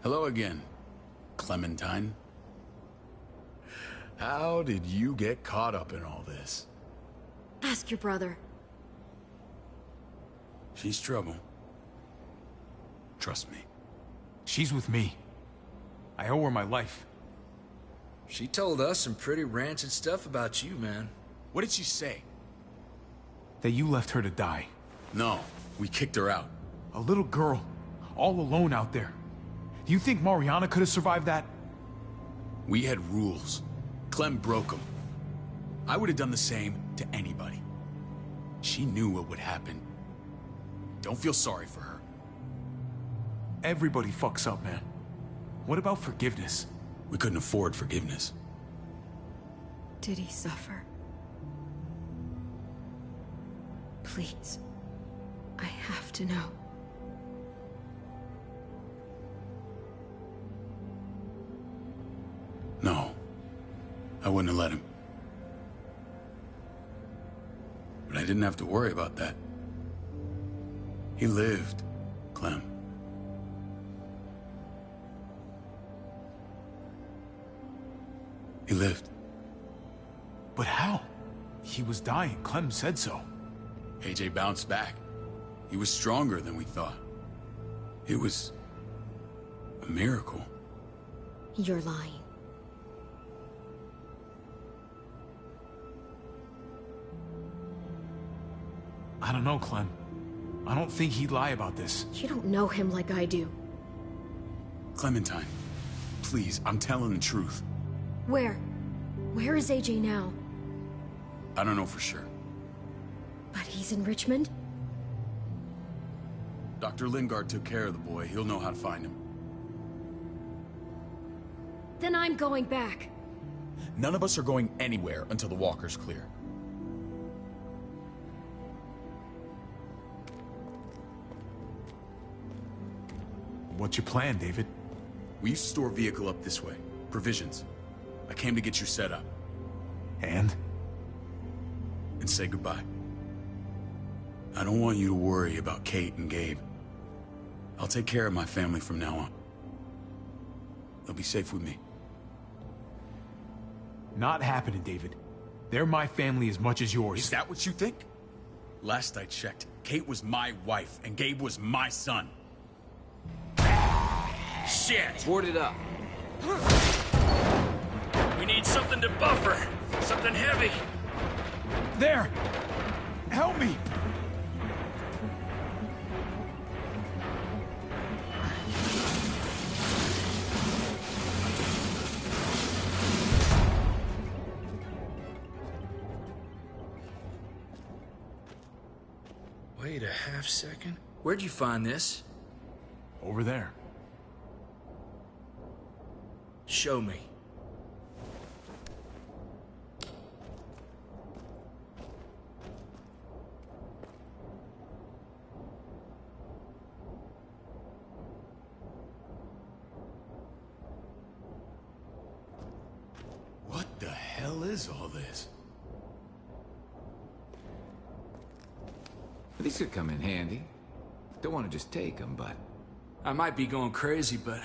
Hello again, Clementine. How did you get caught up in all this? Ask your brother. She's trouble. Trust me. She's with me. I owe her my life. She told us some pretty rancid stuff about you, man. What did she say? That you left her to die. No, we kicked her out. A little girl, all alone out there. Do you think Mariana could have survived that? We had rules. Clem broke them. I would have done the same to anybody. She knew what would happen. Don't feel sorry for her. Everybody fucks up, man. What about forgiveness? We couldn't afford forgiveness. Did he suffer? Please. I have to know. No. I wouldn't have let him. But I didn't have to worry about that. He lived, Clem. He lived. But how? He was dying. Clem said so. AJ bounced back. He was stronger than we thought. It was a miracle. You're lying. I don't know, Clem. I don't think he'd lie about this. You don't know him like I do. Clementine, please, I'm telling the truth. Where? Where is AJ now? I don't know for sure. But he's in Richmond? Dr. Lingard took care of the boy. He'll know how to find him. Then I'm going back. None of us are going anywhere until the walker's clear. What's your plan, David? We used to store a vehicle up this way. Provisions. I came to get you set up. And? And say goodbye. I don't want you to worry about Kate and Gabe. I'll take care of my family from now on. They'll be safe with me. Not happening, David. They're my family as much as yours. Is that what you think? Last I checked, Kate was my wife and Gabe was my son. Shit! Board it up. We need something to buffer. Something heavy. There! Help me! Wait a half second. Where'd you find this? Over there. Show me. What the hell is all this? These could come in handy. Don't want to just take them, but... I might be going crazy, but...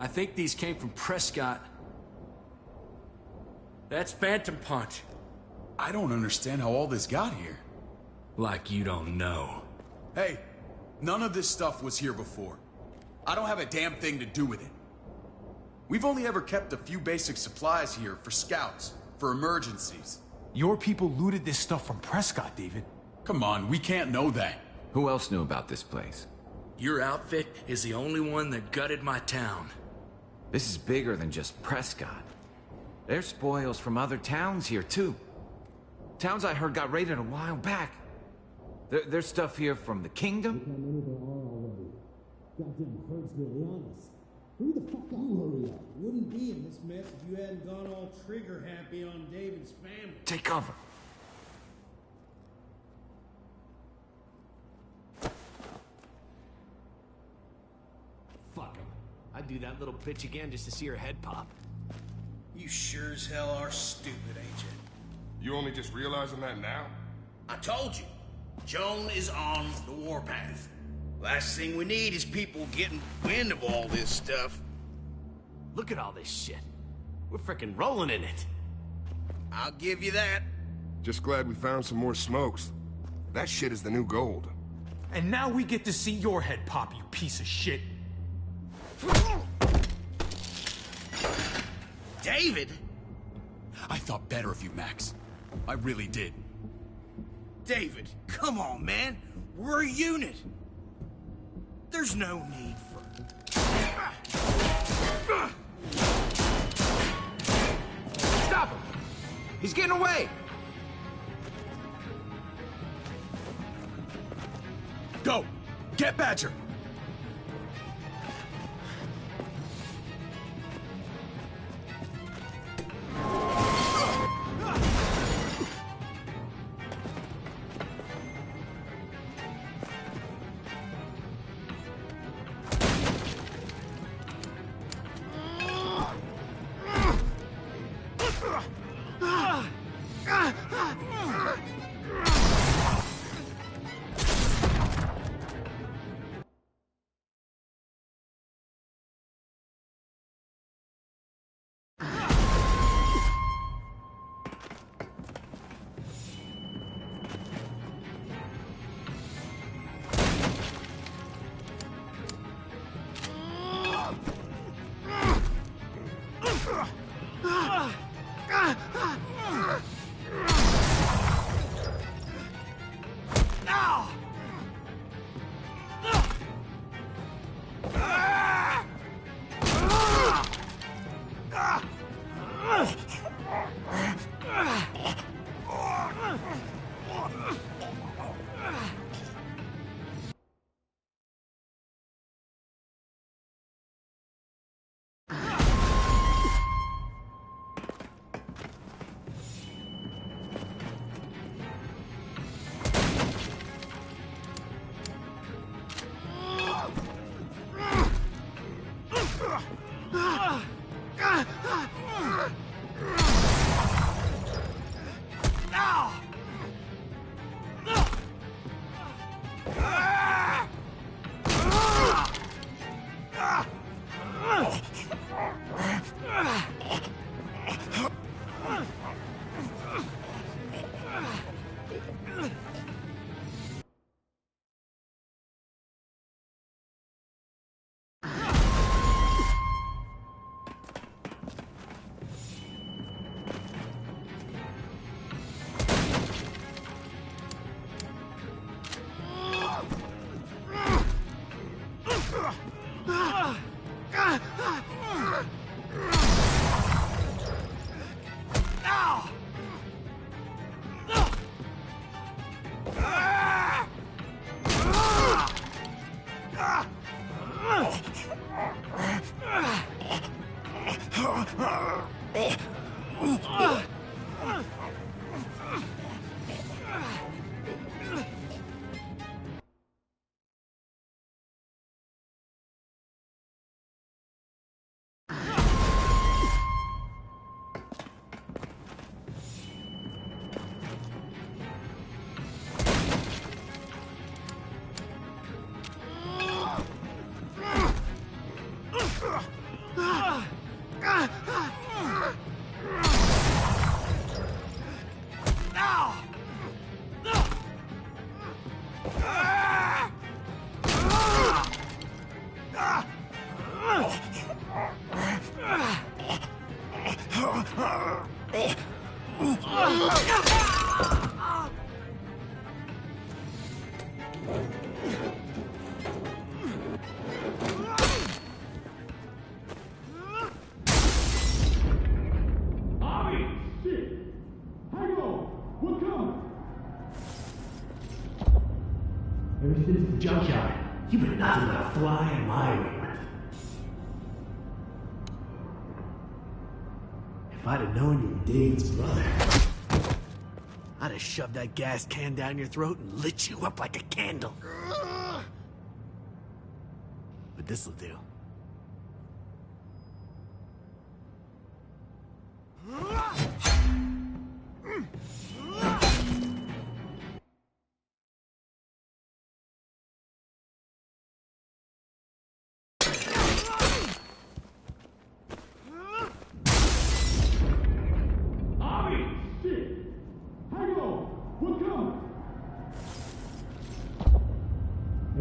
I think these came from Prescott. That's Phantom Punch. I don't understand how all this got here. Like you don't know. Hey, none of this stuff was here before. I don't have a damn thing to do with it. We've only ever kept a few basic supplies here for scouts, for emergencies. Your people looted this stuff from Prescott, David. Come on, we can't know that. Who else knew about this place? Your outfit is the only one that gutted my town. This is bigger than just Prescott. There's spoils from other towns here, too. Towns I heard got raided a while back. There's stuff here from the kingdom? Goddamn herd's really on us. Hurry the fuck up. Hurry up. Wouldn't be in this mess if you hadn't gone all trigger happy on David's family. Take cover. Fuck him. I'd do that little bitch again just to see her head pop. You sure as hell are stupid, ain't you? You only just realizing that now? I told you. Joan is on the warpath. Last thing we need is people getting wind of all this stuff. Look at all this shit. We're frickin' rolling in it. I'll give you that. Just glad we found some more smokes. That shit is the new gold. And now we get to see your head pop, you piece of shit. David? I thought better of you, Max. I really did. David, come on, man. We're a unit. There's no need for... Stop him! He's getting away! Go! Get Badger! junkyard. You've been nothing but a fly in my ointment. If I'd have known you were David's brother, I'd have shoved that gas can down your throat and lit you up like a candle. But this'll do.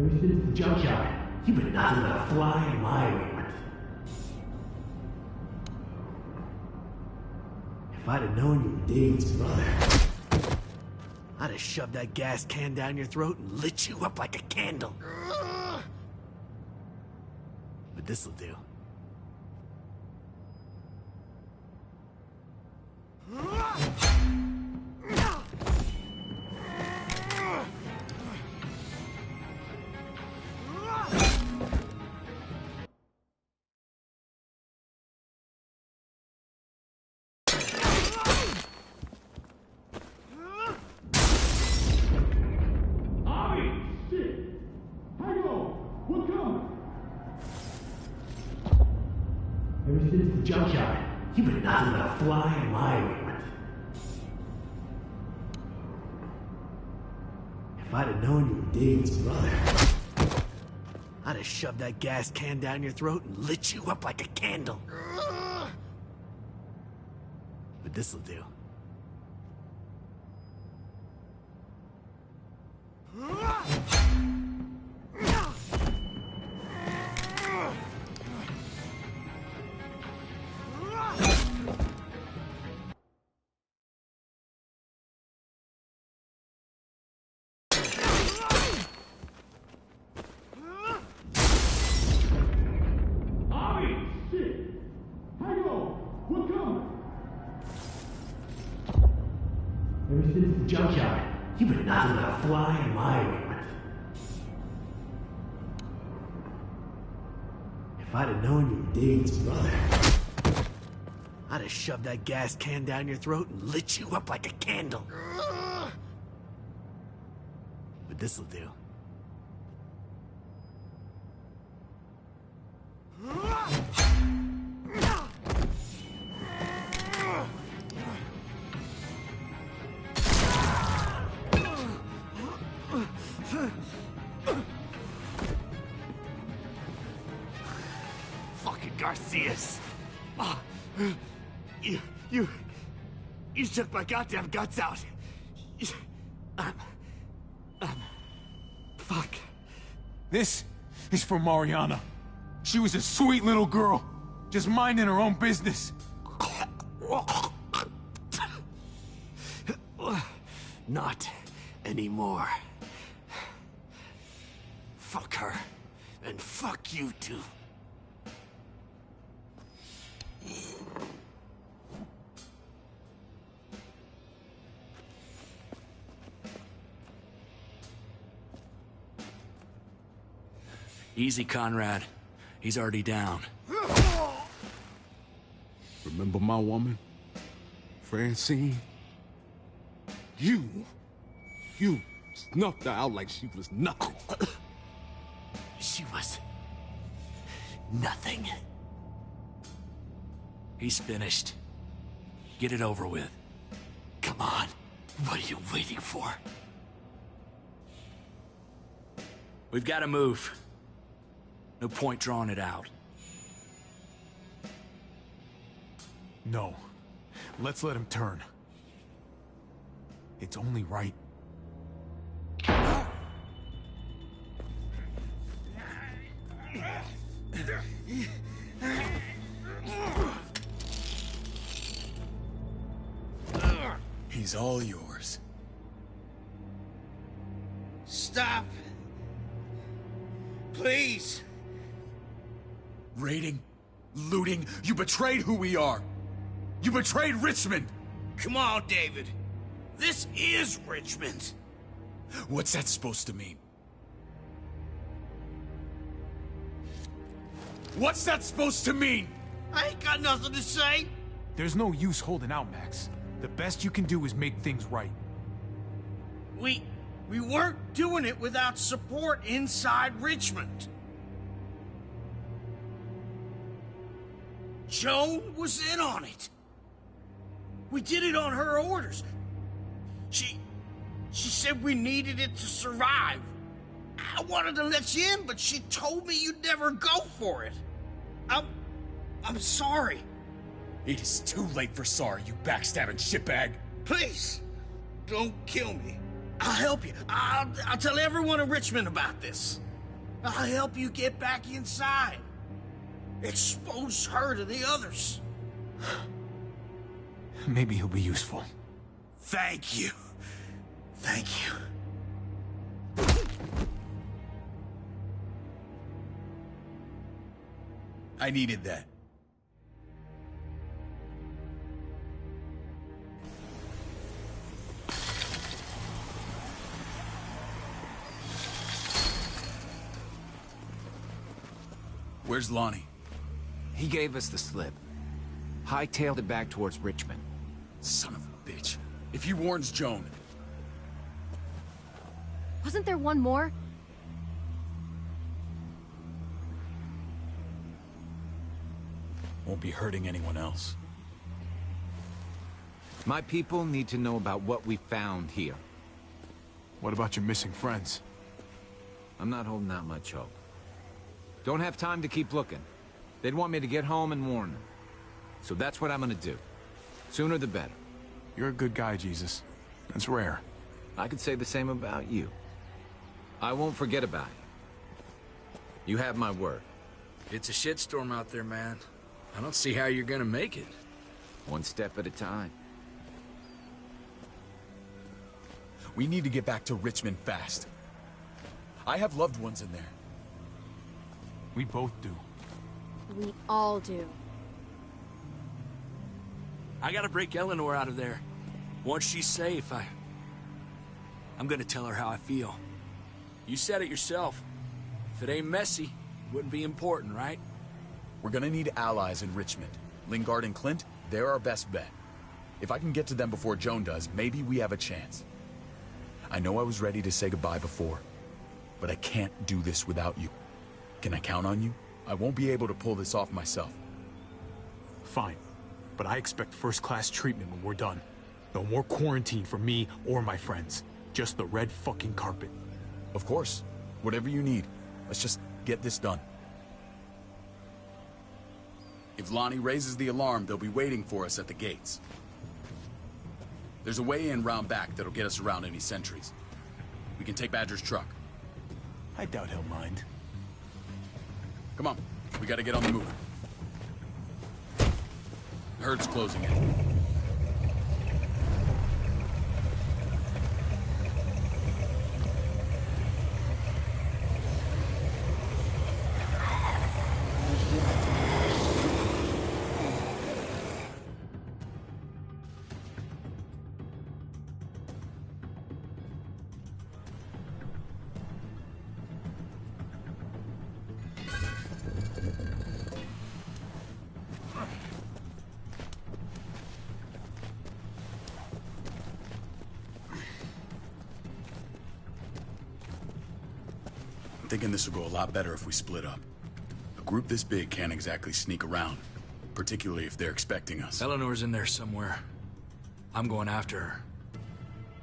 Ever since the junkyard, you've been nothing but a fly in my ointment. If I'd have known you were David's brother, I'd have shoved that gas can down your throat and lit you up like a candle. But this'll do. Ever since the junkyard, you've been nothing but a fly in my ointment. If I'd have known you were David's brother, I'd have shoved that gas can down your throat and lit you up like a candle. But this'll do. Ever since the junkyard, you've been nothing but a fly in my ointment. If I'd have known you were David's brother, I'd have shoved that gas can down your throat and lit you up like a candle. But this'll do. Fucking Garcias. Oh, you took my goddamn guts out. Fuck. This is for Mariana. She was a sweet little girl, just minding her own business. Not anymore. Fuck her. And fuck you too. Easy, Conrad. He's already down. Remember my woman? Francine? You snuffed her out like she was nothing. She was nothing. He's finished. Get it over with. Come on. What are you waiting for? We've got to move. No point drawing it out. No. Let's let him turn. It's only right. He's all yours. Stop. Please. Raiding, looting, you betrayed who we are. You betrayed Richmond. Come on, David. This is Richmond. What's that supposed to mean? What's that supposed to mean? I ain't got nothing to say. There's no use holding out, Max. The best you can do is make things right. We weren't doing it without support inside Richmond. Joan was in on it. We did it on her orders. She said we needed it to survive. I wanted to let you in, but she told me you'd never go for it. I'm sorry. It is too late for sorry, you backstabbing shitbag. Please, don't kill me. I'll help you. I'll tell everyone in Richmond about this. I'll help you get back inside. Expose her to the others. Maybe he'll be useful. Thank you. Thank you. I needed that. Where's Lonnie? He gave us the slip. Hightailed it back towards Richmond. Son of a bitch. If he warns Joan... Wasn't there one more? Won't be hurting anyone else. My people need to know about what we found here. What about your missing friends? I'm not holding out much hope. Don't have time to keep looking. They'd want me to get home and warn them. So that's what I'm gonna do. Sooner the better. You're a good guy, Jesus. That's rare. I could say the same about you. I won't forget about you. You have my word. It's a shitstorm out there, man. I don't see how you're gonna make it. One step at a time. We need to get back to Richmond fast. I have loved ones in there. We both do. We all do. I gotta break Eleanor out of there. Once she's safe, I'm gonna tell her how I feel. You said it yourself. If it ain't messy, it wouldn't be important, right? We're gonna need allies in Richmond. Lingard and Clint, they're our best bet. If I can get to them before Joan does, maybe we have a chance. I know I was ready to say goodbye before, but I can't do this without you. Can I count on you? I won't be able to pull this off myself. Fine. But I expect first-class treatment when we're done. No more quarantine for me or my friends. Just the red fucking carpet. Of course. Whatever you need. Let's just get this done. If Lonnie raises the alarm, they'll be waiting for us at the gates. There's a way in round back that'll get us around any sentries. We can take Badger's truck. I doubt he'll mind. Come on, we gotta get on the move. The herd's closing in. I'm thinking this will go a lot better if we split up. A group this big can't exactly sneak around, particularly if they're expecting us. Eleanor's in there somewhere. I'm going after her.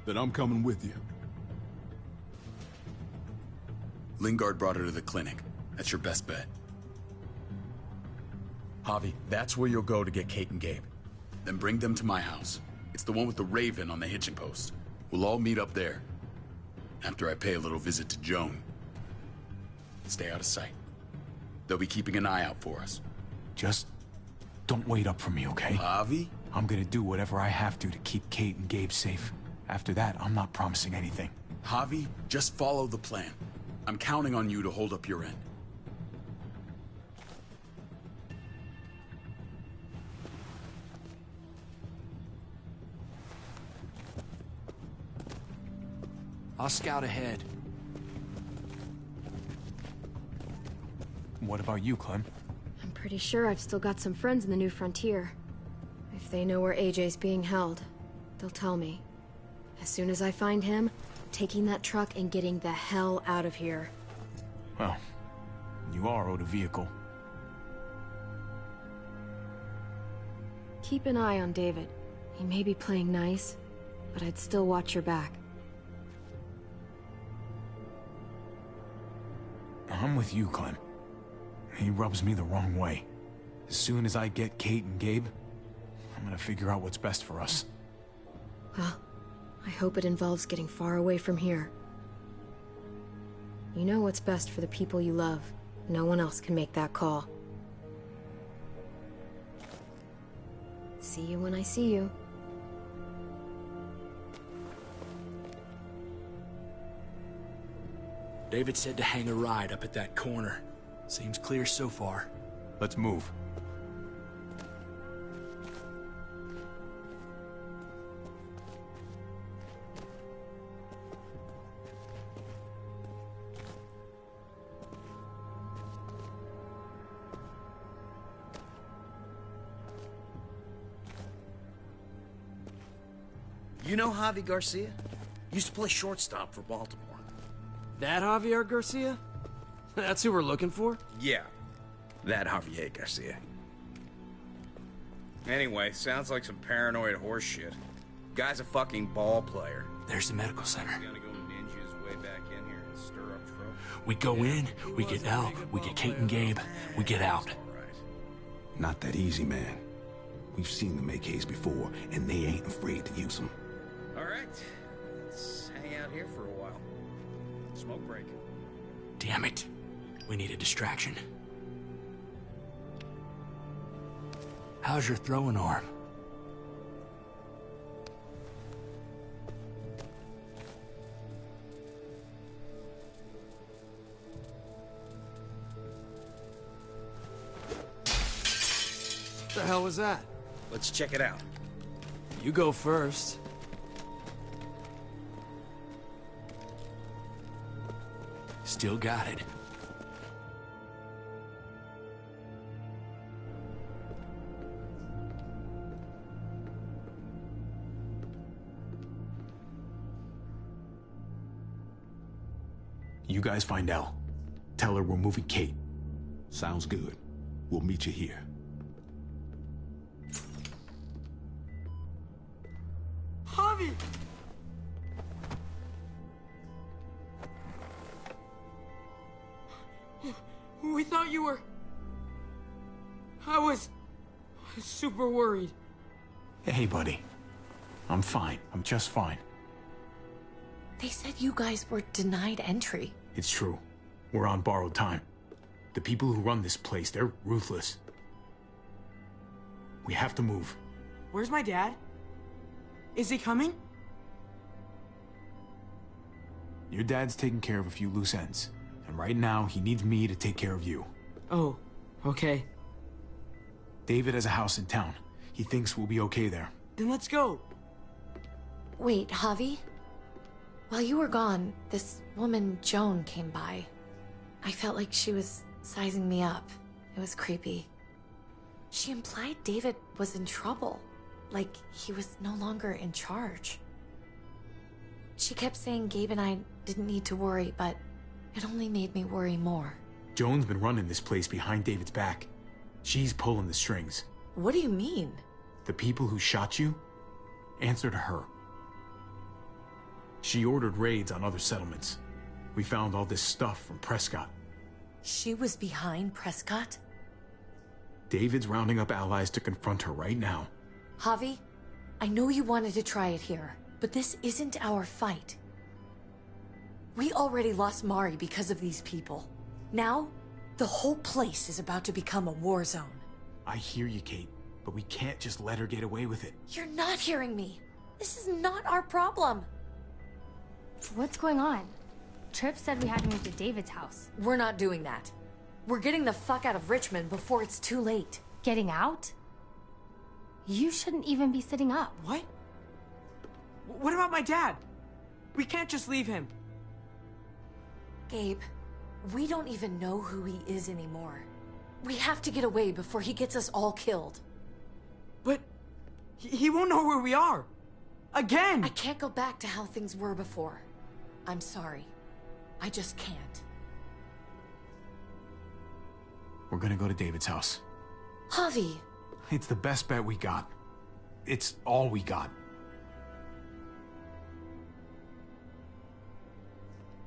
Then I'm coming with you. Lingard brought her to the clinic. That's your best bet. Javi, that's where you'll go to get Kate and Gabe. Then bring them to my house. It's the one with the Raven on the hitching post. We'll all meet up there. After I pay a little visit to Joan. Stay out of sight. They'll be keeping an eye out for us. Just don't wait up for me, okay? Javi? I'm gonna do whatever I have to keep Kate and Gabe safe. After that, I'm not promising anything. Javi, just follow the plan. I'm counting on you to hold up your end. I'll scout ahead. What about you, Clem? Pretty sure I've still got some friends in the New Frontier. If they know where AJ's being held, they'll tell me. As soon as I find him, I'm taking that truck and getting the hell out of here. Well, you are owed a vehicle. Keep an eye on David. He may be playing nice, but I'd still watch your back. I'm with you, Clem. He rubs me the wrong way. As soon as I get Kate and Gabe, I'm gonna figure out what's best for us. Well, I hope it involves getting far away from here. You know what's best for the people you love. No one else can make that call. See you when I see you. David said to hang a ride up at that corner. Seems clear so far. Let's move. You know Javi Garcia? Used to play shortstop for Baltimore. That Javier Garcia? That's who we're looking for? Yeah, that Javier Garcia. Anyway, sounds like some paranoid horse shit. Guy's a fucking ball player. There's the medical center. He's gonna go ninja his way back in here and stir up trouble. We go in, we get Elle, we get Kate and Gabe, we get out. Not that easy, man. We've seen them AKs before, and they ain't afraid to use them. All right, let's hang out here for a while. Smoke break. Damn it. We need a distraction. How's your throwing arm? What the hell was that? Let's check it out. You go first. Still got it. You guys find Elle. Tell her we're moving Kate. Sounds good. We'll meet you here. Javi! We thought you were... I was super worried. Hey, buddy. I'm fine. I'm just fine. They said you guys were denied entry. It's true. We're on borrowed time. The people who run this place, they're ruthless. We have to move. Where's my dad? Is he coming? Your dad's taking care of a few loose ends. And right now, he needs me to take care of you. Oh, okay. David has a house in town. He thinks we'll be okay there. Then let's go. Wait, Javi? While you were gone, this woman, Joan, came by. I felt like she was sizing me up. It was creepy. She implied David was in trouble. Like he was no longer in charge. She kept saying Gabe and I didn't need to worry, but it only made me worry more. Joan's been running this place behind David's back. She's pulling the strings. What do you mean? The people who shot you answer to her. She ordered raids on other settlements. We found all this stuff from Prescott. She was behind Prescott? David's rounding up allies to confront her right now. Javi, I know you wanted to try it here, but this isn't our fight. We already lost Mari because of these people. Now, the whole place is about to become a war zone. I hear you, Kate, but we can't just let her get away with it. You're not hearing me. This is not our problem. What's going on? Tripp said we had to move to David's house. We're not doing that. We're getting the fuck out of Richmond before it's too late. Getting out? You shouldn't even be sitting up. What? What about my dad? We can't just leave him. Gabe, we don't even know who he is anymore. We have to get away before he gets us all killed. But he won't know where we are. Again! I can't go back to how things were before. I'm sorry. I just can't. We're gonna go to David's house. Javi! It's the best bet we got. It's all we got.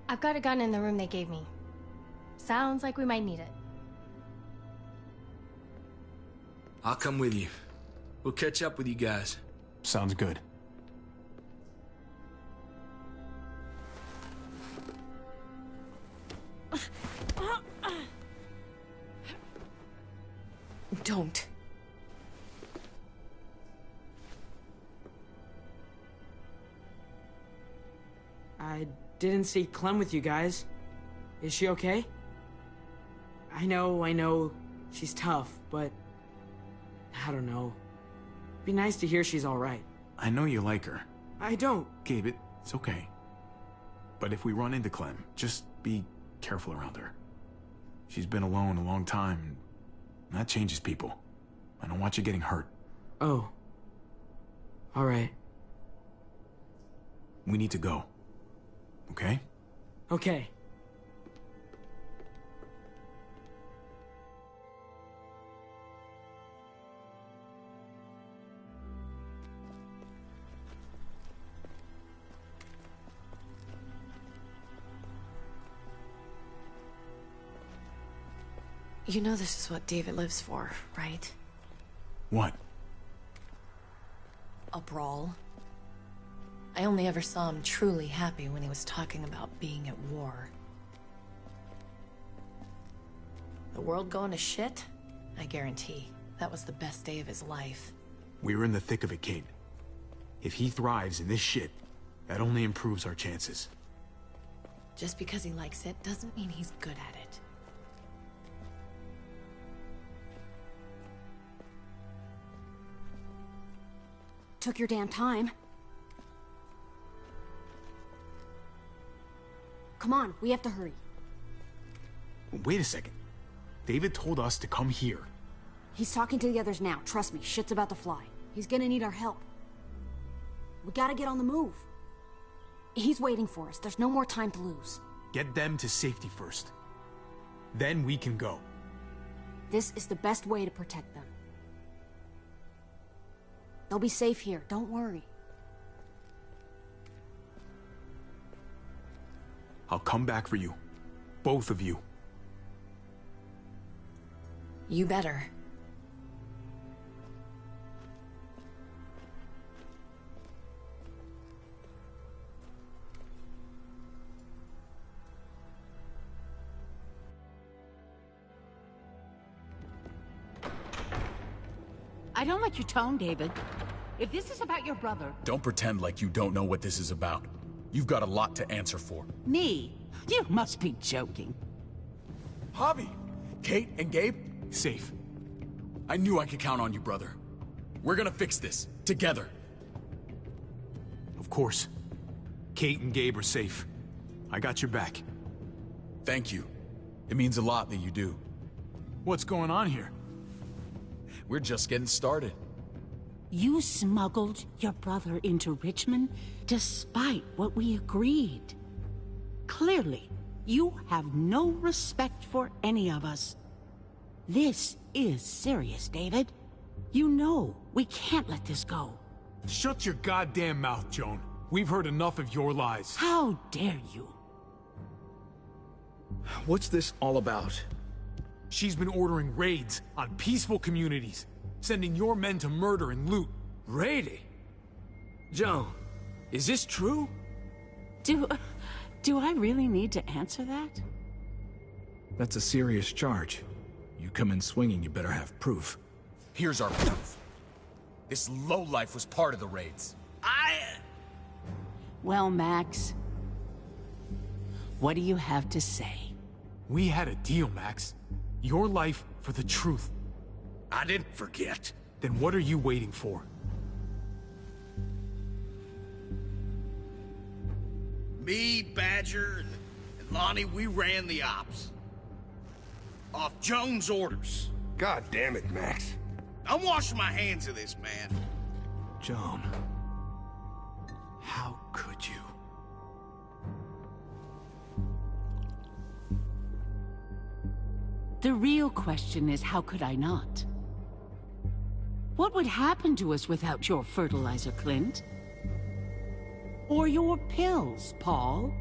I've got a gun in the room they gave me. Sounds like we might need it. I'll come with you. We'll catch up with you guys. Sounds good. Don't. I didn't see Clem with you guys. Is she okay? I know, she's tough, but I don't know. Be nice to hear she's all right. I know you like her. I don't. Gabe, it's okay. But if we run into Clem, just be careful around her. She's been alone a long time, and that changes people. I don't want you getting hurt. Oh. All right. We need to go. Okay? Okay. You know this is what David lives for, right? What? A brawl. I only ever saw him truly happy when he was talking about being at war. The world going to shit? I guarantee that was the best day of his life. We're in the thick of it, Kate. If he thrives in this shit, that only improves our chances. Just because he likes it doesn't mean he's good at it. Took your damn time. Come on, we have to hurry. Wait a second. David told us to come here. He's talking to the others now. Trust me, shit's about to fly. He's gonna need our help. We gotta get on the move. He's waiting for us. There's no more time to lose. Get them to safety first. Then we can go. This is the best way to protect them. They'll be safe here, don't worry. I'll come back for you. Both of you. You better. I don't like your tone, David. If this is about your brother... Don't pretend like you don't know what this is about. You've got a lot to answer for. Me? You must be joking. Javi! Kate and Gabe? Safe. I knew I could count on you, brother. We're gonna fix this. Together. Of course. Kate and Gabe are safe. I got your back. Thank you. It means a lot that you do. What's going on here? We're just getting started. You smuggled your brother into Richmond despite what we agreed. Clearly, you have no respect for any of us. This is serious, David. You know we can't let this go. Shut your goddamn mouth, Joan. We've heard enough of your lies. How dare you? What's this all about? She's been ordering raids on peaceful communities, sending your men to murder and loot. Raiding? Joan, is this true? Do I really need to answer that? That's a serious charge. You come in swinging, you better have proof. Here's our proof. This lowlife was part of the raids. Well, Max, what do you have to say? We had a deal, Max. Your life for the truth. I didn't forget. Then what are you waiting for? Me, Badger, and Lonnie, we ran the ops. Off Jones' orders. God damn it, Max. I'm washing my hands of this, man. Joan. How could you? The real question is, how could I not? What would happen to us without your fertilizer, Clint? Or your pills, Paul?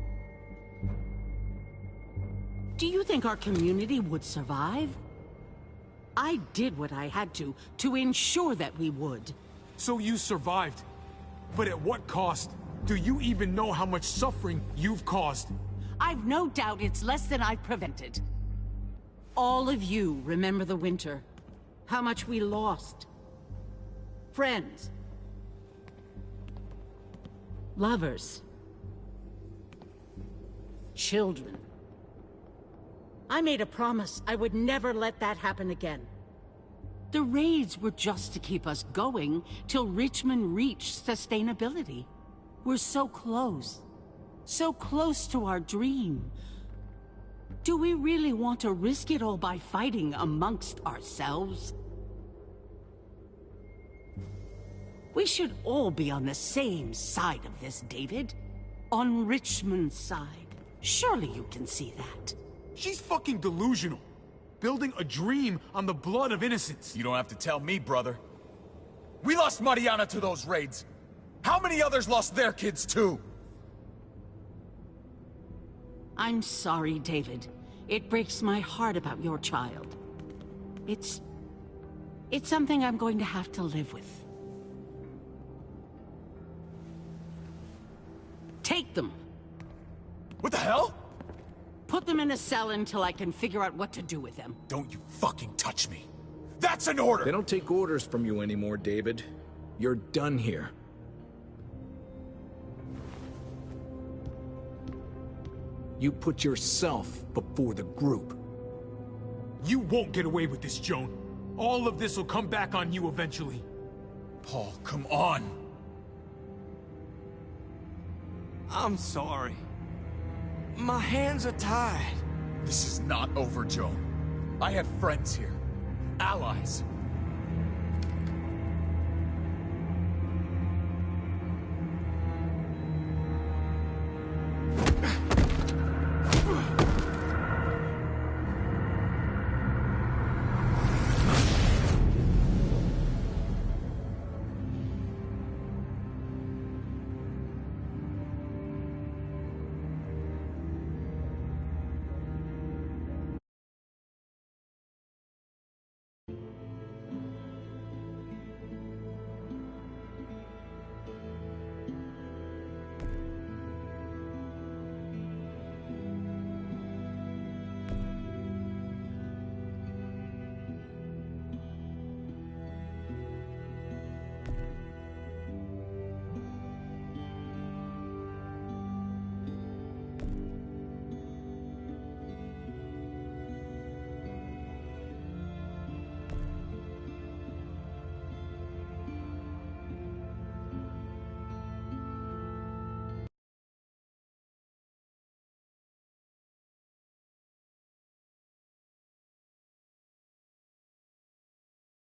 Do you think our community would survive? I did what I had to ensure that we would. So you survived. But at what cost? Do you even know how much suffering you've caused? I've no doubt it's less than I've prevented. All of you remember the winter. How much we lost. Friends. Lovers. Children. I made a promise I would never let that happen again. The raids were just to keep us going till Richmond reached sustainability. We're so close. So close to our dream. Do we really want to risk it all by fighting amongst ourselves? We should all be on the same side of this, David. On Richmond's side. Surely you can see that. She's fucking delusional. Building a dream on the blood of innocents. You don't have to tell me, brother. We lost Mariana to those raids. How many others lost their kids too? I'm sorry, David. It breaks my heart about your child. It's something I'm going to have to live with. Take them. What the hell? Put them in a cell until I can figure out what to do with them. Don't you fucking touch me. That's an order! They don't take orders from you anymore, David. You're done here. You put yourself before the group. You won't get away with this, Joan. All of this will come back on you eventually. Paul, come on! I'm sorry. My hands are tied. This is not over, Joe. I had friends here. Allies.